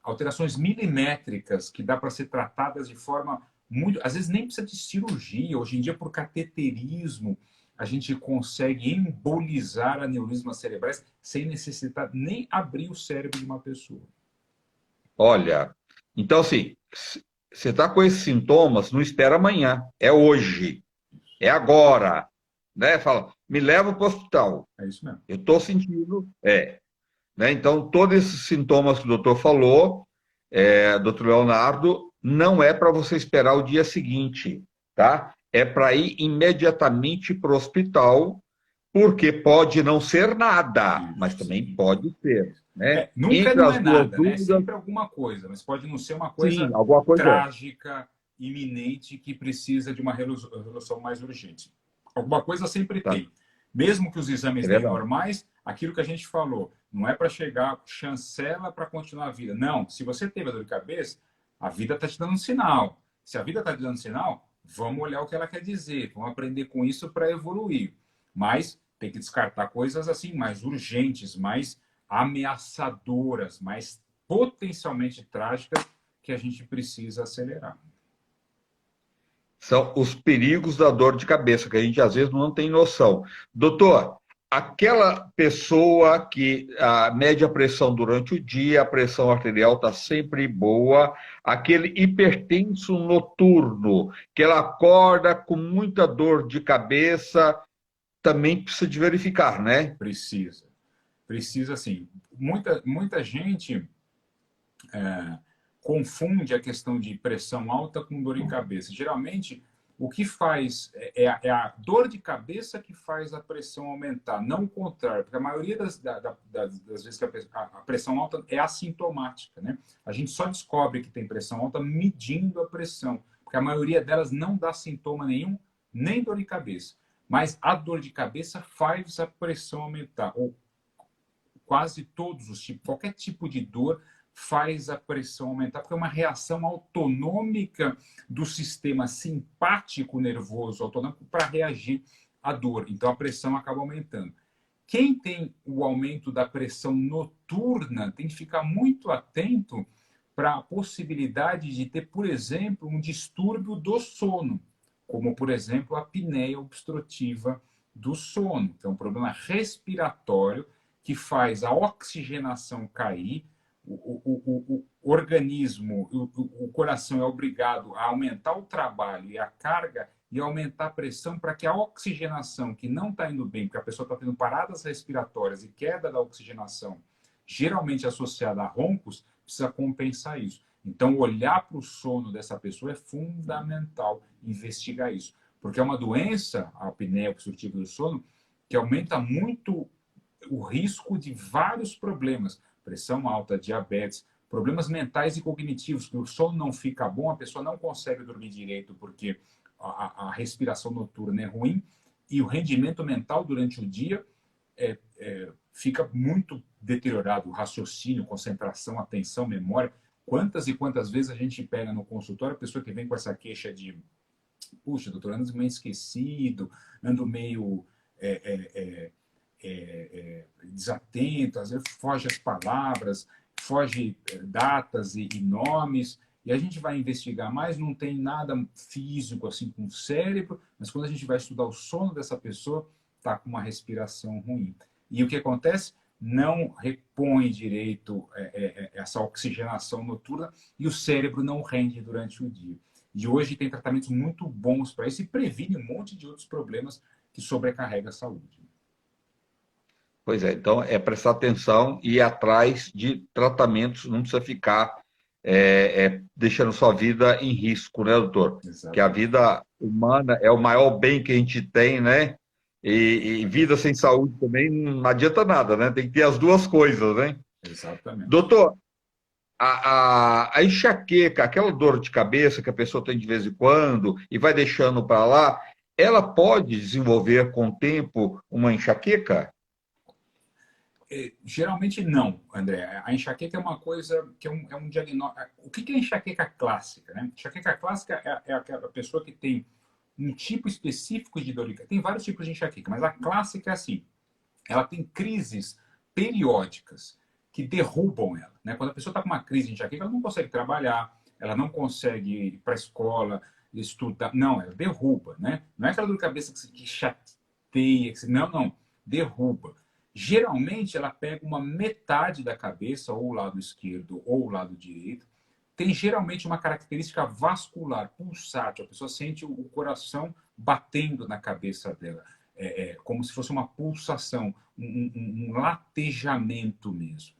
alterações milimétricas que dá para ser tratadas de forma muito... Às vezes nem precisa de cirurgia. Hoje em dia, por cateterismo, a gente consegue embolizar aneurismas cerebrais sem necessitar nem abrir o cérebro de uma pessoa. olha, então assim, você está com esses sintomas, não espera amanhã, é hoje, é agora, né? Fala, me leva para o hospital. É isso mesmo. Eu estou sentindo, né? Então, todos esses sintomas que o doutor falou, doutor Leonardo, não é para você esperar o dia seguinte, tá? É para ir imediatamente para o hospital, porque pode não ser nada, mas Isso. também pode ser, né? Nunca Entre não as é duas nada, né? dúvidas, Sempre alguma coisa, mas pode não ser uma sim, coisa alguma coisa é. trágica, iminente, que precisa de uma resolução mais urgente. Alguma coisa sempre Tá, tem. Mesmo que os é exames deem verdade. normais, aquilo que a gente falou, não é para chegar, chancela para continuar a vida. Não, se você teve a dor de cabeça, a vida está te dando um sinal. Se a vida está te dando um sinal, vamos olhar o que ela quer dizer, vamos aprender com isso para evoluir. Mas tem que descartar coisas assim mais urgentes, mais ameaçadoras, mais potencialmente trágicas que a gente precisa acelerar. São os perigos da dor de cabeça, que a gente às vezes não tem noção. Doutor, aquela pessoa que mede a pressão durante o dia, a pressão arterial está sempre boa, aquele hipertenso noturno, que ela acorda com muita dor de cabeça, também precisa de verificar, né? Precisa. Precisa, sim. Muita gente confunde a questão de pressão alta com dor de cabeça. Geralmente, o que faz é a dor de cabeça que faz a pressão aumentar, não o contrário, porque a maioria das vezes que a pressão alta é assintomática, né? A gente só descobre que tem pressão alta medindo a pressão, porque a maioria delas não dá sintoma nenhum, nem dor de cabeça. Mas a dor de cabeça faz a pressão aumentar, ou quase todos os tipos, qualquer tipo de dor faz a pressão aumentar, porque é uma reação autonômica do sistema simpático nervoso autonômico para reagir à dor. Então a pressão acaba aumentando. Quem tem o aumento da pressão noturna tem que ficar muito atento para a possibilidade de ter, por exemplo, um distúrbio do sono, como, por exemplo, a apneia obstrutiva do sono, que é um problema respiratório que faz a oxigenação cair, o organismo, o coração é obrigado a aumentar o trabalho e a carga e aumentar a pressão para que a oxigenação, que não está indo bem, porque a pessoa está tendo paradas respiratórias e queda da oxigenação, geralmente associada a roncos, precisa compensar isso. Então, olhar para o sono dessa pessoa é fundamental investigar isso. Porque é uma doença, a apneia obstrutiva do sono, que aumenta muito o risco de vários problemas. Pressão alta, diabetes, problemas mentais e cognitivos, que o sono não fica bom, a pessoa não consegue dormir direito porque a respiração noturna é ruim e o rendimento mental durante o dia fica muito deteriorado, o raciocínio, concentração, atenção, memória. Quantas e quantas vezes a gente pega no consultório a pessoa que vem com essa queixa de puxa, doutor, ando meio esquecido, ando meio desatento, às vezes foge as palavras, foge datas e nomes, e a gente vai investigar mais, não tem nada físico assim com o cérebro, mas quando a gente vai estudar o sono dessa pessoa, está com uma respiração ruim. E o que acontece? Não repõe direito essa oxigenação noturna e o cérebro não rende durante o dia. E hoje tem tratamentos muito bons para isso e previne um monte de outros problemas que sobrecarregam a saúde. Pois é, então é prestar atenção e ir atrás de tratamentos, não precisa ficar deixando sua vida em risco, né, doutor? Que a Exatamente. vida humana é o maior bem que a gente tem, né? E vida sem saúde também não adianta nada, né? Tem que ter as duas coisas, né? Exatamente. Doutor, a enxaqueca, aquela dor de cabeça que a pessoa tem de vez em quando e vai deixando para lá, ela pode desenvolver com o tempo uma enxaqueca? Geralmente não, André. A enxaqueca é uma coisa que é um diagnóstico. O que é enxaqueca clássica? Né? Enxaqueca clássica é aquela pessoa que tem um tipo específico de dor de cabeça. Tem vários tipos de enxaqueca, mas a clássica é assim. Ela tem crises periódicas que derrubam ela. Né? Quando a pessoa está com uma crise de enxaqueca, ela não consegue trabalhar, ela não consegue ir para a escola, estudar. Não, ela derruba. Né? Não é aquela dor de cabeça que chateia. Não, não. Derruba. Geralmente, ela pega uma metade da cabeça, ou o lado esquerdo ou o lado direito. Tem geralmente uma característica vascular, pulsátil. A pessoa sente o coração batendo na cabeça dela como se fosse uma pulsação, um latejamento mesmo.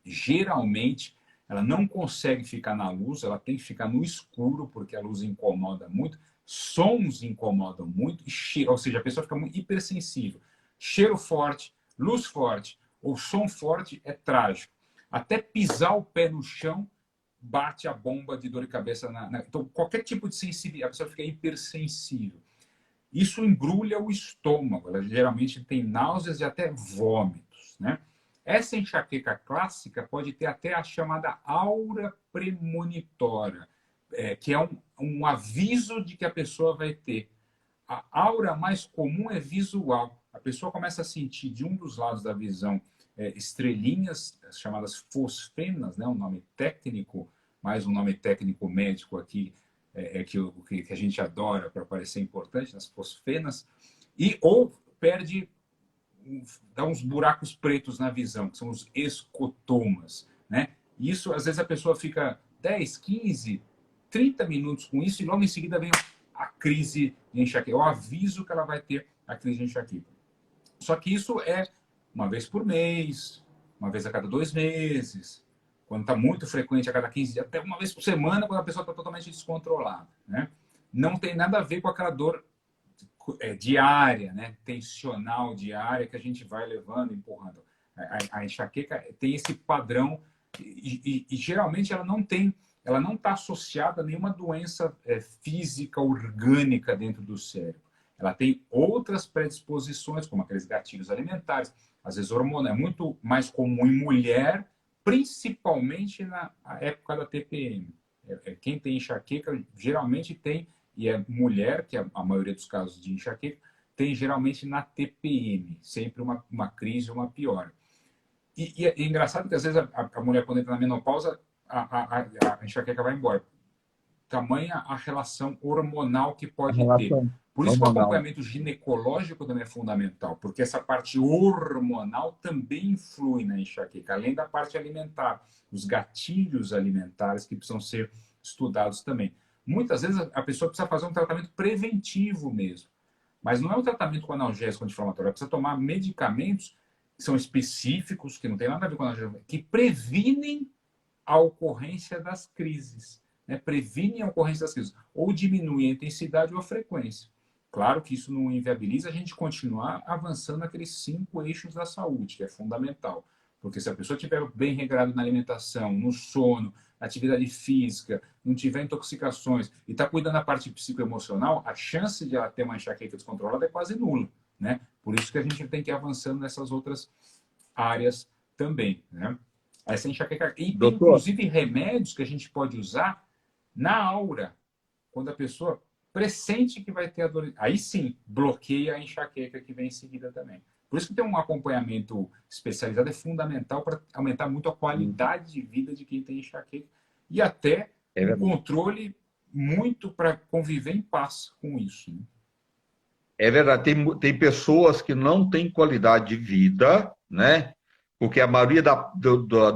Geralmente, ela não consegue ficar na luz, ela tem que ficar no escuro, porque a luz incomoda muito, sons incomodam muito, ou seja, a pessoa fica muito hipersensível. Cheiro forte, luz forte ou som forte é trágico. Até pisar o pé no chão, bate a bomba de dor de cabeça. Então, qualquer tipo de sensibilidade, a pessoa fica hipersensível. Isso embrulha o estômago, ela geralmente tem náuseas e até vômitos, né? Essa enxaqueca clássica pode ter até a chamada aura premonitória, que é um aviso de que a pessoa vai ter. A aura mais comum é visual. A pessoa começa a sentir de um dos lados da visão estrelinhas, chamadas fosfenas, né? Um nome técnico, mais um nome técnico médico aqui, que a gente adora para parecer importante, nas fosfenas, ou perde, dá uns buracos pretos na visão, que são os escotomas. Né? Isso, às vezes, a pessoa fica 10, 15, 30 minutos com isso e logo em seguida vem a crise de enxaqueca, o aviso que ela vai ter a crise de enxaqueca. Só que isso é uma vez por mês, uma vez a cada 2 meses, quando está muito frequente, a cada 15 dias, até uma vez por semana, quando a pessoa está totalmente descontrolada. Né? Não tem nada a ver com aquela dor diária, né? Tensional diária, que a gente vai levando, empurrando. A enxaqueca tem esse padrão e geralmente ela não está associada a nenhuma doença física, orgânica dentro do cérebro. Ela tem outras predisposições, como aqueles gatilhos alimentares, às vezes hormonal. É muito mais comum em mulher, principalmente na época da TPM. Quem tem enxaqueca geralmente tem, e é mulher, que é a maioria dos casos de enxaqueca, tem geralmente na TPM, sempre uma crise, uma piora. E é engraçado que às vezes a mulher, quando entra na menopausa, a enxaqueca vai embora. Tamanha a relação hormonal que A pode ter. relação Por isso que o hormonal. acompanhamento ginecológico também é fundamental, porque essa parte hormonal também influi na enxaqueca, além da parte alimentar, os gatilhos alimentares que precisam ser estudados também. Muitas vezes a pessoa precisa fazer um tratamento preventivo mesmo, mas não é um tratamento com analgésico anti-inflamatório, ela precisa tomar medicamentos que são específicos, que não tem nada a ver com analgésico, que previnem a ocorrência das crises, né? Previnem a ocorrência das crises, ou diminuem a intensidade ou a frequência. Claro que isso não inviabiliza a gente continuar avançando naqueles 5 eixos da saúde, que é fundamental. Porque se a pessoa estiver bem regrada na alimentação, no sono, na atividade física, não tiver intoxicações e está cuidando da parte psicoemocional, a chance de ela ter uma enxaqueca descontrolada é quase nula. Né? Por isso que a gente tem que ir avançando nessas outras áreas também. Né? Essa enxaqueca. E tem, Doutor, inclusive, remédios que a gente pode usar na aura, quando a pessoa pressente que vai ter a dor. Aí sim, bloqueia a enxaqueca que vem em seguida também. Por isso que ter um acompanhamento especializado é fundamental para aumentar muito a qualidade de vida de quem tem enxaqueca e até é um verdade. controle muito para conviver em paz com isso. Né? É verdade, tem pessoas que não têm qualidade de vida, né? Porque a maioria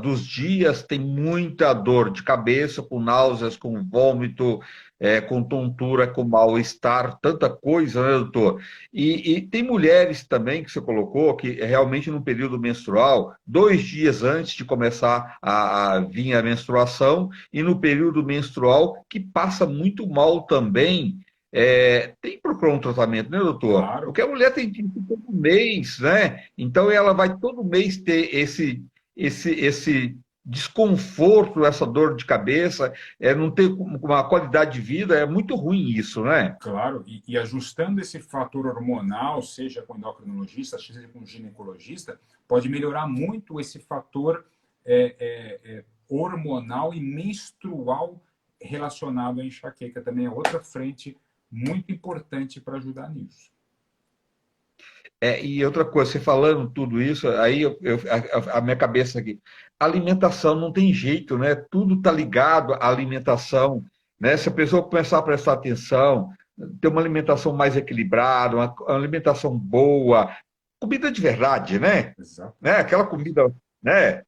dos dias tem muita dor de cabeça, com náuseas, com vômito, com tontura, com mal-estar, tanta coisa, né, doutor? E tem mulheres também que você colocou que realmente no período menstrual, 2 dias antes de começar a vir a menstruação, e no período menstrual, que passa muito mal também. Tem que procurar um tratamento, né, doutor? Claro. Porque a mulher tem todo mês, né? Então ela vai todo mês ter esse desconforto, essa dor de cabeça, não ter uma qualidade de vida, é muito ruim isso, né? Claro, e ajustando esse fator hormonal, seja com endocrinologista, seja com ginecologista, pode melhorar muito esse fator hormonal e menstrual relacionado à enxaqueca. Também é outra frente muito importante para ajudar nisso. E outra coisa, você falando tudo isso, aí a minha cabeça aqui, alimentação não tem jeito, né? Tudo está ligado à alimentação, né? Se a pessoa começar a prestar atenção, ter uma alimentação mais equilibrada, uma alimentação boa, comida de verdade, né? Exato. Né? Aquela comida, né?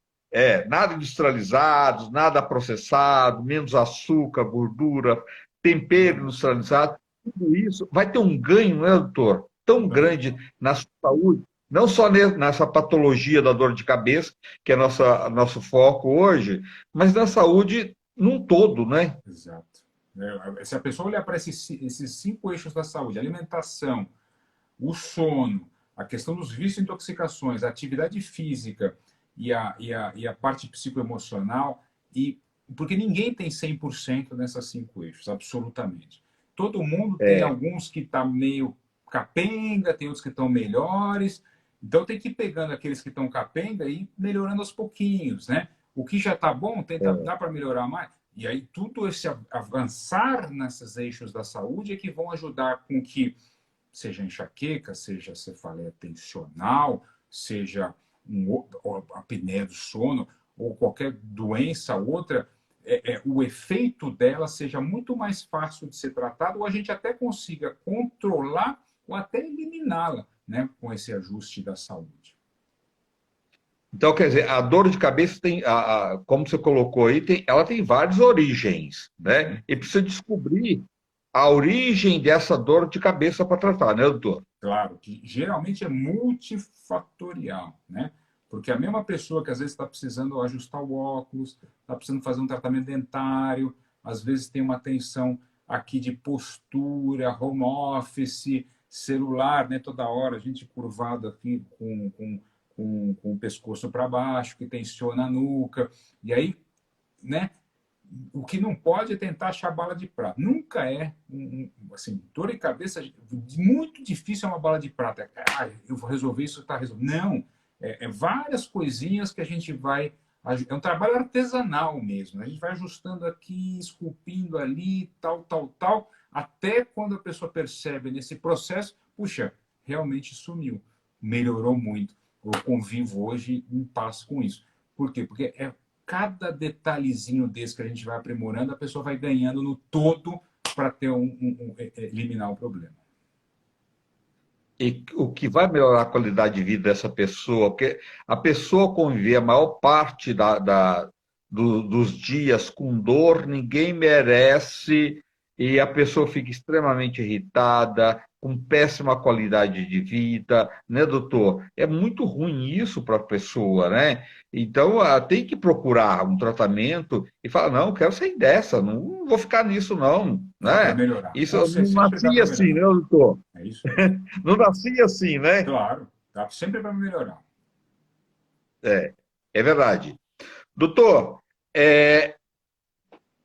Nada industrializado, nada processado, menos açúcar, gordura, tempero industrializado, tudo isso vai ter um ganho, né, doutor? Tão grande na sua saúde, não só nessa patologia da dor de cabeça, que é nosso foco hoje, mas na saúde num todo, né? Exato. Se a pessoa olhar para esses 5 eixos da saúde, alimentação, o sono, a questão dos vícios e intoxicações, a atividade física e a parte psicoemocional, porque ninguém tem 100% nessas 5 eixos, absolutamente. Todo mundo tem É, alguns que estão meio capenga, tem outros que estão melhores, então tem que ir pegando aqueles que estão capenga e ir melhorando aos pouquinhos, né? O que já está bom, dá para melhorar mais. E aí tudo esse avançar nesses eixos da saúde é que vão ajudar com que seja enxaqueca, seja cefaleia tensional, seja apneia do sono, ou qualquer doença outra, o efeito dela seja muito mais fácil de ser tratado, ou a gente até consiga controlar ou até eliminá-la, né, com esse ajuste da saúde. então, quer dizer, a dor de cabeça tem, como você colocou aí, ela tem várias origens, né? Uhum. E precisa descobrir a origem dessa dor de cabeça para tratar, né, doutor? Claro, que geralmente é multifatorial, né? Porque a mesma pessoa que às vezes está precisando ajustar o óculos, está precisando fazer um tratamento dentário, às vezes tem uma tensão aqui de postura, home office, celular, né? Toda hora a gente curvado aqui com o pescoço para baixo, que tensiona a nuca. E aí, né? O que não pode é tentar achar bala de prata. Nunca é, assim, dor de cabeça, muito difícil é uma bala de prata. Eu vou resolver isso, está resolvido. Não, várias coisinhas que a gente vai... É um trabalho artesanal mesmo. Né? A gente vai ajustando aqui, esculpindo ali, tal, tal, tal, até quando a pessoa percebe nesse processo, puxa, realmente sumiu, melhorou muito. Eu convivo hoje em paz com isso. Por quê? Porque cada detalhezinho desse que a gente vai aprimorando, a pessoa vai ganhando no todo para ter eliminar o problema. E o que vai melhorar a qualidade de vida dessa pessoa, porque a pessoa conviver a maior parte dos dias com dor, ninguém merece, e a pessoa fica extremamente irritada, com péssima qualidade de vida, né, doutor? É muito ruim isso para a pessoa, né? Então, tem que procurar um tratamento e falar, não, quero sair dessa, não vou ficar nisso, não, Dá para né? melhorar. Isso Com eu certeza, não sempre dá nasci para assim, né, melhorar. doutor? É isso aí. Não nasci assim, né? Claro, dá sempre para melhorar. É verdade. Doutor, é,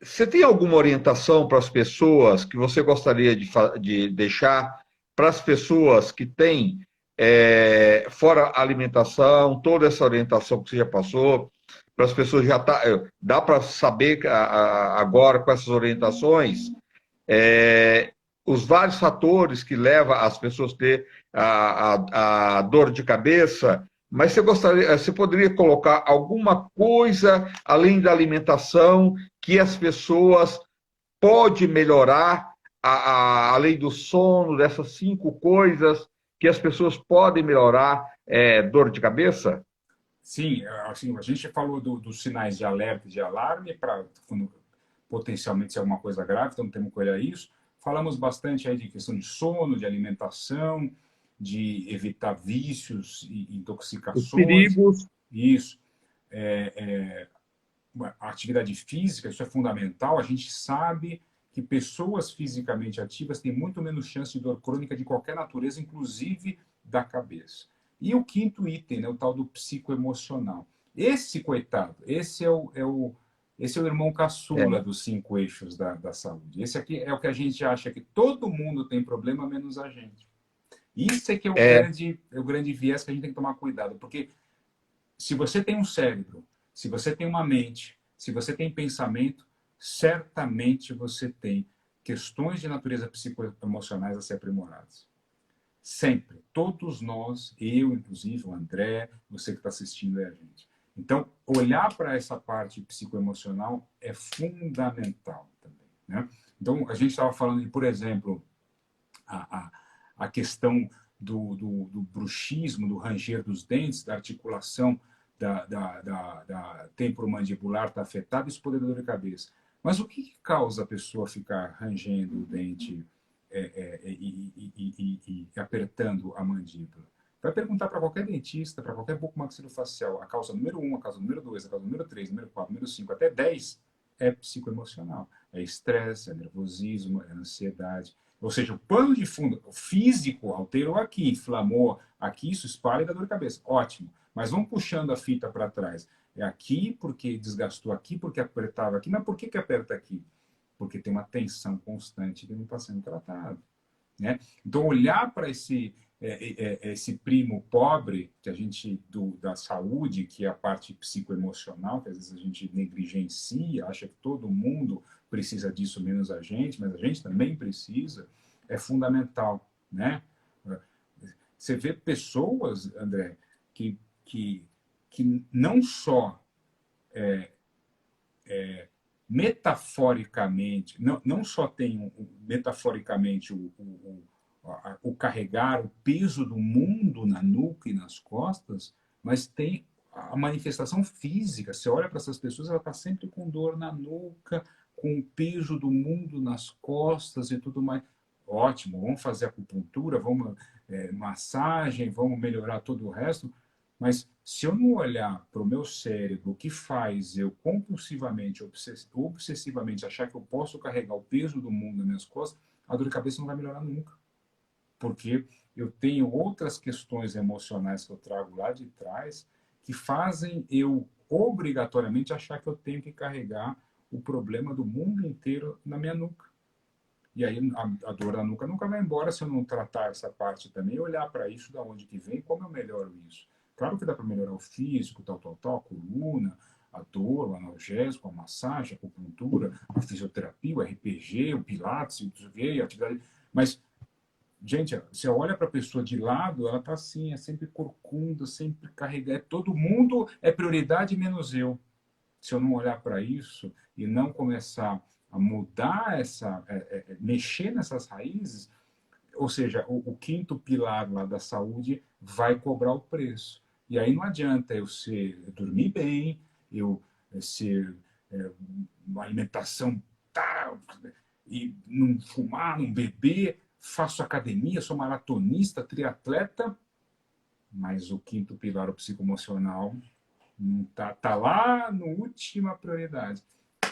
você tem alguma orientação para as pessoas que você gostaria de deixar para as pessoas que têm, fora a alimentação, toda essa orientação que você já passou, para as pessoas já dá para saber agora com essas orientações os vários fatores que levam as pessoas a ter a dor de cabeça, mas você poderia colocar alguma coisa além da alimentação que as pessoas pode melhorar, além do sono, dessas 5 coisas que as pessoas podem melhorar dor de cabeça? Sim, assim, a gente falou dos sinais de alerta e de alarme para quando potencialmente ser alguma coisa grave, então temos que olhar isso. Falamos bastante aí de questão de sono, de alimentação, de evitar vícios e Os intoxicações. perigos. Isso. A atividade física, isso é fundamental. A gente sabe que pessoas fisicamente ativas têm muito menos chance de dor crônica de qualquer natureza, inclusive da cabeça. E o quinto item, né, o tal do psicoemocional. Esse, coitado, esse é o irmão caçula dos 5 eixos da saúde. Esse aqui é o que a gente acha que todo mundo tem problema, menos a gente. Isso é que É, é o grande viés que a gente tem que tomar cuidado, porque se você tem um cérebro, se você tem uma mente, se você tem pensamento, certamente você tem questões de natureza psicoemocionais a ser aprimoradas. Sempre. Todos nós, eu, inclusive, o André, você que está assistindo é a gente. Então, olhar para essa parte psicoemocional é fundamental também. Né? Então, a gente estava falando de, por exemplo, a, a questão do bruxismo, do ranger dos dentes, da articulação da temporomandibular está afetada, isso poder dar dor de cabeça. Mas o que causa a pessoa ficar rangendo o dente e apertando a mandíbula? Vai perguntar para qualquer dentista, para qualquer bucomaxilofacial, a causa número 1, a causa número 2, a causa número 3, número 4, número 5, até 10 é psicoemocional. É estresse, é nervosismo, é ansiedade. Ou seja, o pano de fundo o físico alterou aqui, inflamou aqui, isso espalha e dá dor de cabeça. Ótimo. Mas vamos puxando a fita para trás. É aqui porque desgastou aqui, porque apertava aqui. Mas por que aperta aqui? Porque tem uma tensão constante que não está sendo tratado. Né? Então, olhar para esse primo pobre que a gente da saúde, que é a parte psicoemocional, que às vezes a gente negligencia, acha que todo mundo precisa disso menos a gente, mas a gente também precisa, é fundamental, né? Você vê pessoas, André, que, que, que não só metaforicamente, não só tem metaforicamente o carregar o peso do mundo na nuca e nas costas, mas tem a manifestação física. Você olha para essas pessoas, ela está sempre com dor na nuca, com o peso do mundo nas costas e tudo mais. Ótimo, vamos fazer acupuntura, vamos massagem, vamos melhorar todo o resto, mas se eu não olhar para o meu cérebro, o que faz eu compulsivamente, obsessivamente achar que eu posso carregar o peso do mundo nas minhas costas, a dor de cabeça não vai melhorar nunca. Porque eu tenho outras questões emocionais que eu trago lá de trás que fazem eu obrigatoriamente achar que eu tenho que carregar o problema do mundo inteiro na minha nuca. E aí a dor da nuca nunca vai embora se eu não tratar essa parte também, olhar para isso, da onde que vem, como eu melhoro isso. Claro que dá para melhorar o físico, tal, a coluna, a dor, o analgésico, a massagem, a acupuntura, a fisioterapia, o RPG, o pilates, a atividade. Mas, gente, você olha para a pessoa de lado, ela está assim, é sempre corcunda, sempre carregada. Todo mundo é prioridade menos eu. Se eu não olhar para isso e não começar a mudar mexer nessas raízes, ou seja, o quinto pilar lá da saúde vai cobrar o preço. E aí não adianta eu dormir bem, eu ser uma alimentação tal, e não fumar, não beber, faço academia, sou maratonista, triatleta, mas o quinto pilar, o psicoemocional, não tá lá no última prioridade.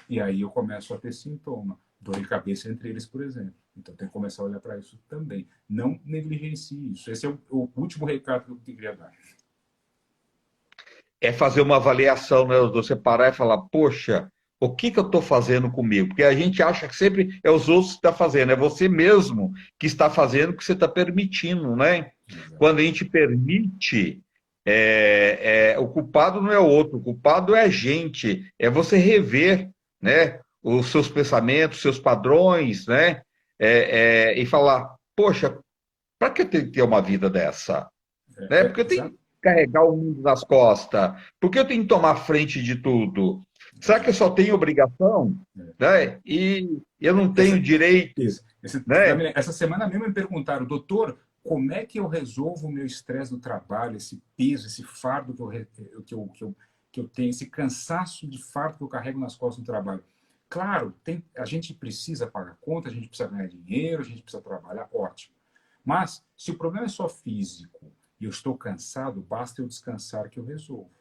E aí eu começo a ter sintoma, dor de cabeça entre eles, por exemplo. Então tem que começar a olhar para isso também. Não negligencie isso. Esse é o último recado que eu queria dar. é fazer uma avaliação, né? Você parar e falar, poxa, o que que eu estou fazendo comigo? Porque a gente acha que sempre é os outros que estão fazendo, é você mesmo que está fazendo o que você está permitindo, né? Quando a Exato. gente permite, o culpado não é o outro, o culpado é a gente, é você rever, né? Os seus pensamentos, seus padrões, né? E falar, poxa, para que eu tenho que ter uma vida dessa? Né? Porque eu tenho Exato. que carregar o mundo nas costas, porque eu tenho que tomar frente de tudo. Será que eu só tenho obrigação? Né? E eu não tenho Essa, direito, isso. né? Essa semana mesmo me perguntaram, doutor, como é que eu resolvo o meu estresse do trabalho, esse peso, esse fardo que eu tenho, esse cansaço de fardo que eu carrego nas costas do trabalho? Claro, a gente precisa pagar conta, a gente precisa ganhar dinheiro, a gente precisa trabalhar, ótimo. Mas, se o problema é só físico e eu estou cansado, basta eu descansar que eu resolvo.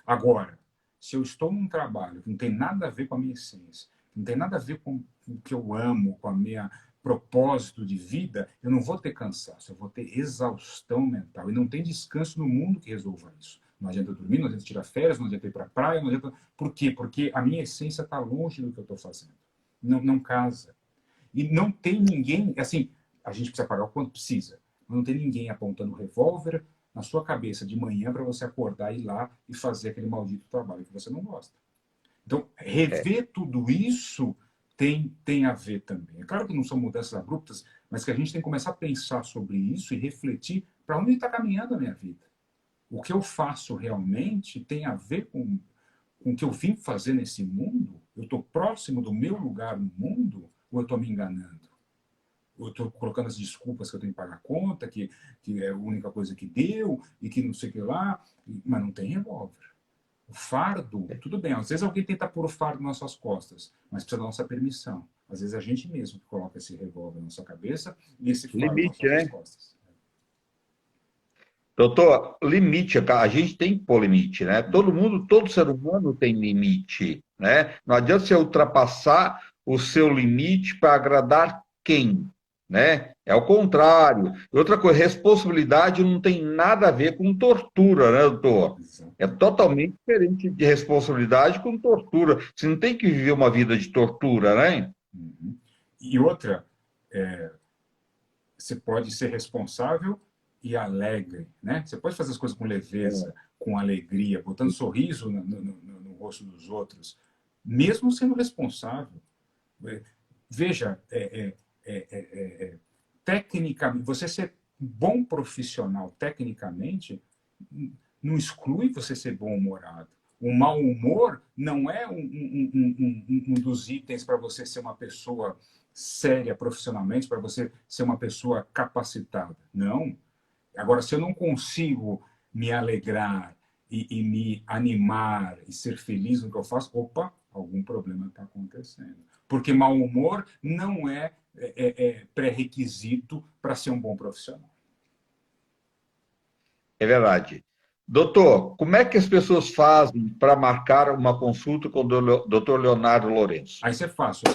Agora, se eu estou num trabalho que não tem nada a ver com a minha essência, que não tem nada a ver com o que eu amo, com a minha propósito de vida, eu não vou ter cansaço, eu vou ter exaustão mental. E não tem descanso no mundo que resolva isso. Não adianta eu dormir, não adianta eu tirar férias, não adianta eu ir para a praia, não adianta... Por quê? Porque a minha essência está longe do que eu estou fazendo. Não, não casa. E não tem ninguém, assim, a gente precisa pagar o quanto precisa, mas não tem ninguém apontando o revólver na sua cabeça de manhã para você acordar e ir lá e fazer aquele maldito trabalho que você não gosta. Então, rever tudo isso tem a ver também. É claro que não são mudanças abruptas, mas que a gente tem que começar a pensar sobre isso e refletir para onde está caminhando a minha vida. O que eu faço realmente tem a ver com o que eu vim fazer nesse mundo? Eu estou próximo do meu lugar no mundo ou eu estou me enganando? Eu estou colocando as desculpas que eu tenho que pagar a conta, que é a única coisa que deu, e que não sei o que lá, mas não tem revólver. O fardo, tudo bem, às vezes alguém tenta pôr o fardo nas nossas costas, mas precisa da nossa permissão. Às vezes é a gente mesmo que coloca esse revólver na nossa cabeça e esse fardo nas Limite, nossas né? costas. Doutor, limite, a gente tem que pôr limite, né? Todo mundo, todo ser humano tem limite, né? Não adianta você ultrapassar o seu limite para agradar quem, né? É o contrário. E outra coisa, responsabilidade não tem nada a ver com tortura, né, doutor? É totalmente diferente de responsabilidade com tortura. Você não tem que viver uma vida de tortura, né? Uhum. E outra, você pode ser responsável e alegre, né? Você pode fazer as coisas com leveza, com alegria, botando sorriso no rosto dos outros, mesmo sendo responsável. Veja, tecnicamente, você ser bom profissional tecnicamente não exclui você ser bom-humorado. O mau humor não é um dos itens para você ser uma pessoa séria profissionalmente, para você ser uma pessoa capacitada. Não. Agora, se eu não consigo me alegrar e me animar e ser feliz no que eu faço, opa, algum problema está acontecendo. Porque mau humor não é pré-requisito para ser um bom profissional. É verdade. Doutor, como é que as pessoas fazem para marcar uma consulta com o doutor Leonardo Lourenço? Aí você faz, só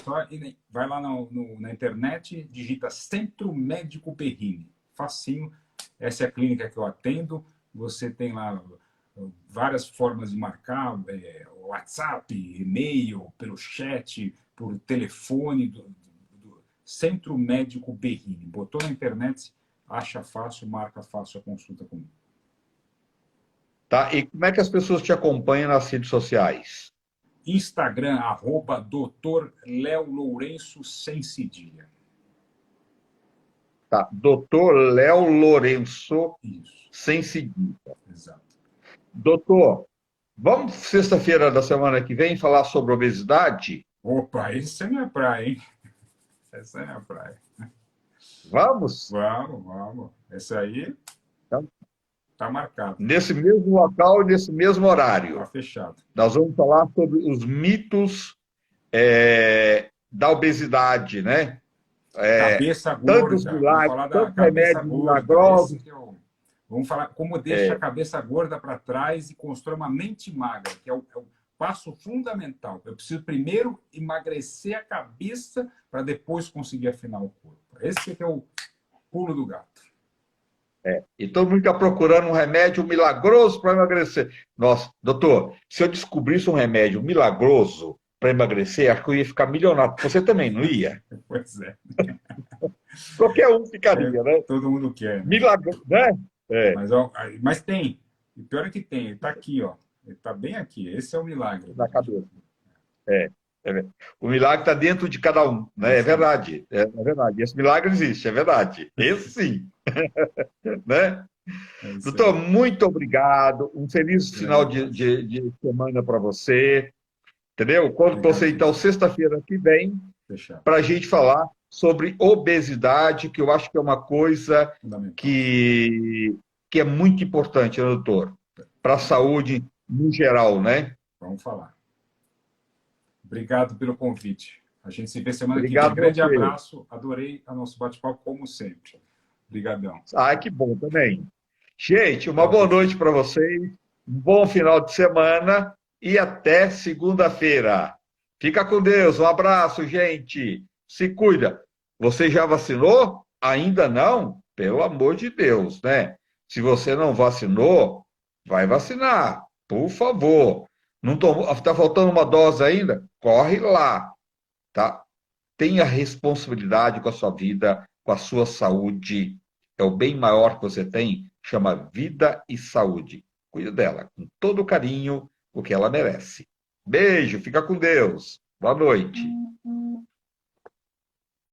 vai lá na internet, digita Centro Médico Perrine. Facinho. Essa é a clínica que eu atendo. Você tem lá várias formas de marcar, WhatsApp, e-mail, pelo chat, por telefone, do Centro Médico Perrine. Botou na internet, acha fácil, marca fácil a consulta comigo. Tá? E como é que as pessoas te acompanham nas redes sociais? Instagram, @Dr. Léo Lourenço sem cedilha. Tá? Doutor Léo Lourenço, Isso, sem cedilha. exato. Doutor, vamos sexta-feira da semana que vem falar sobre obesidade? Opa, essa é minha praia, hein? Essa é minha praia. Vamos? Vamos. Essa aí Então, tá marcado. nesse mesmo local e nesse mesmo Tá horário. fechado. Nós vamos falar sobre os mitos da obesidade, né? Cabeça Tantos gorda. Vamos milagres, falar da tantos cabeça remédios gorda. milagrosos. Vamos falar como deixa a cabeça gorda para trás e constrói uma mente magra, que é o passo fundamental. Eu preciso primeiro emagrecer a cabeça para depois conseguir afinar o corpo. Esse que é o pulo do gato. E todo mundo está procurando um remédio milagroso para emagrecer. Nossa, doutor, se eu descobrisse um remédio milagroso para emagrecer, acho que eu ia ficar milionário. Você também não ia? Pois é. Qualquer um ficaria, né? Todo mundo quer, né? Milagre, né? Mas tem. E pior é que tem. Ele está aqui, ó. Ele está bem aqui. Esse é o milagre. Na cabeça. O milagre está dentro de cada um, né? É verdade. É verdade. Esse milagre existe, é verdade. Esse sim. Né? Doutor, muito obrigado. Um feliz final de semana para você. Entendeu? Quando você, então, sexta-feira que vem, para a gente falar sobre obesidade, que eu acho que é uma coisa que é muito importante, né, doutor? Para a saúde no geral, né? Vamos falar. Obrigado pelo convite. A gente se vê semana que vem. Obrigado, Grande abraço. Adorei o nosso bate-papo, como sempre. Obrigadão. Ah, que bom também. Gente, uma boa noite para vocês, um bom final de semana e até segunda-feira. Fica com Deus, um abraço, gente. Se cuida. Você já vacinou? Ainda não? Pelo amor de Deus, né? Se você não vacinou, vai vacinar, por favor. Não tomou, está faltando uma dose ainda? Corre lá, tá? Tenha responsabilidade com a sua vida, com a sua saúde. É o bem maior que você tem, chama vida e saúde. Cuide dela com todo o carinho, o que ela merece. Beijo, fica com Deus. Boa noite.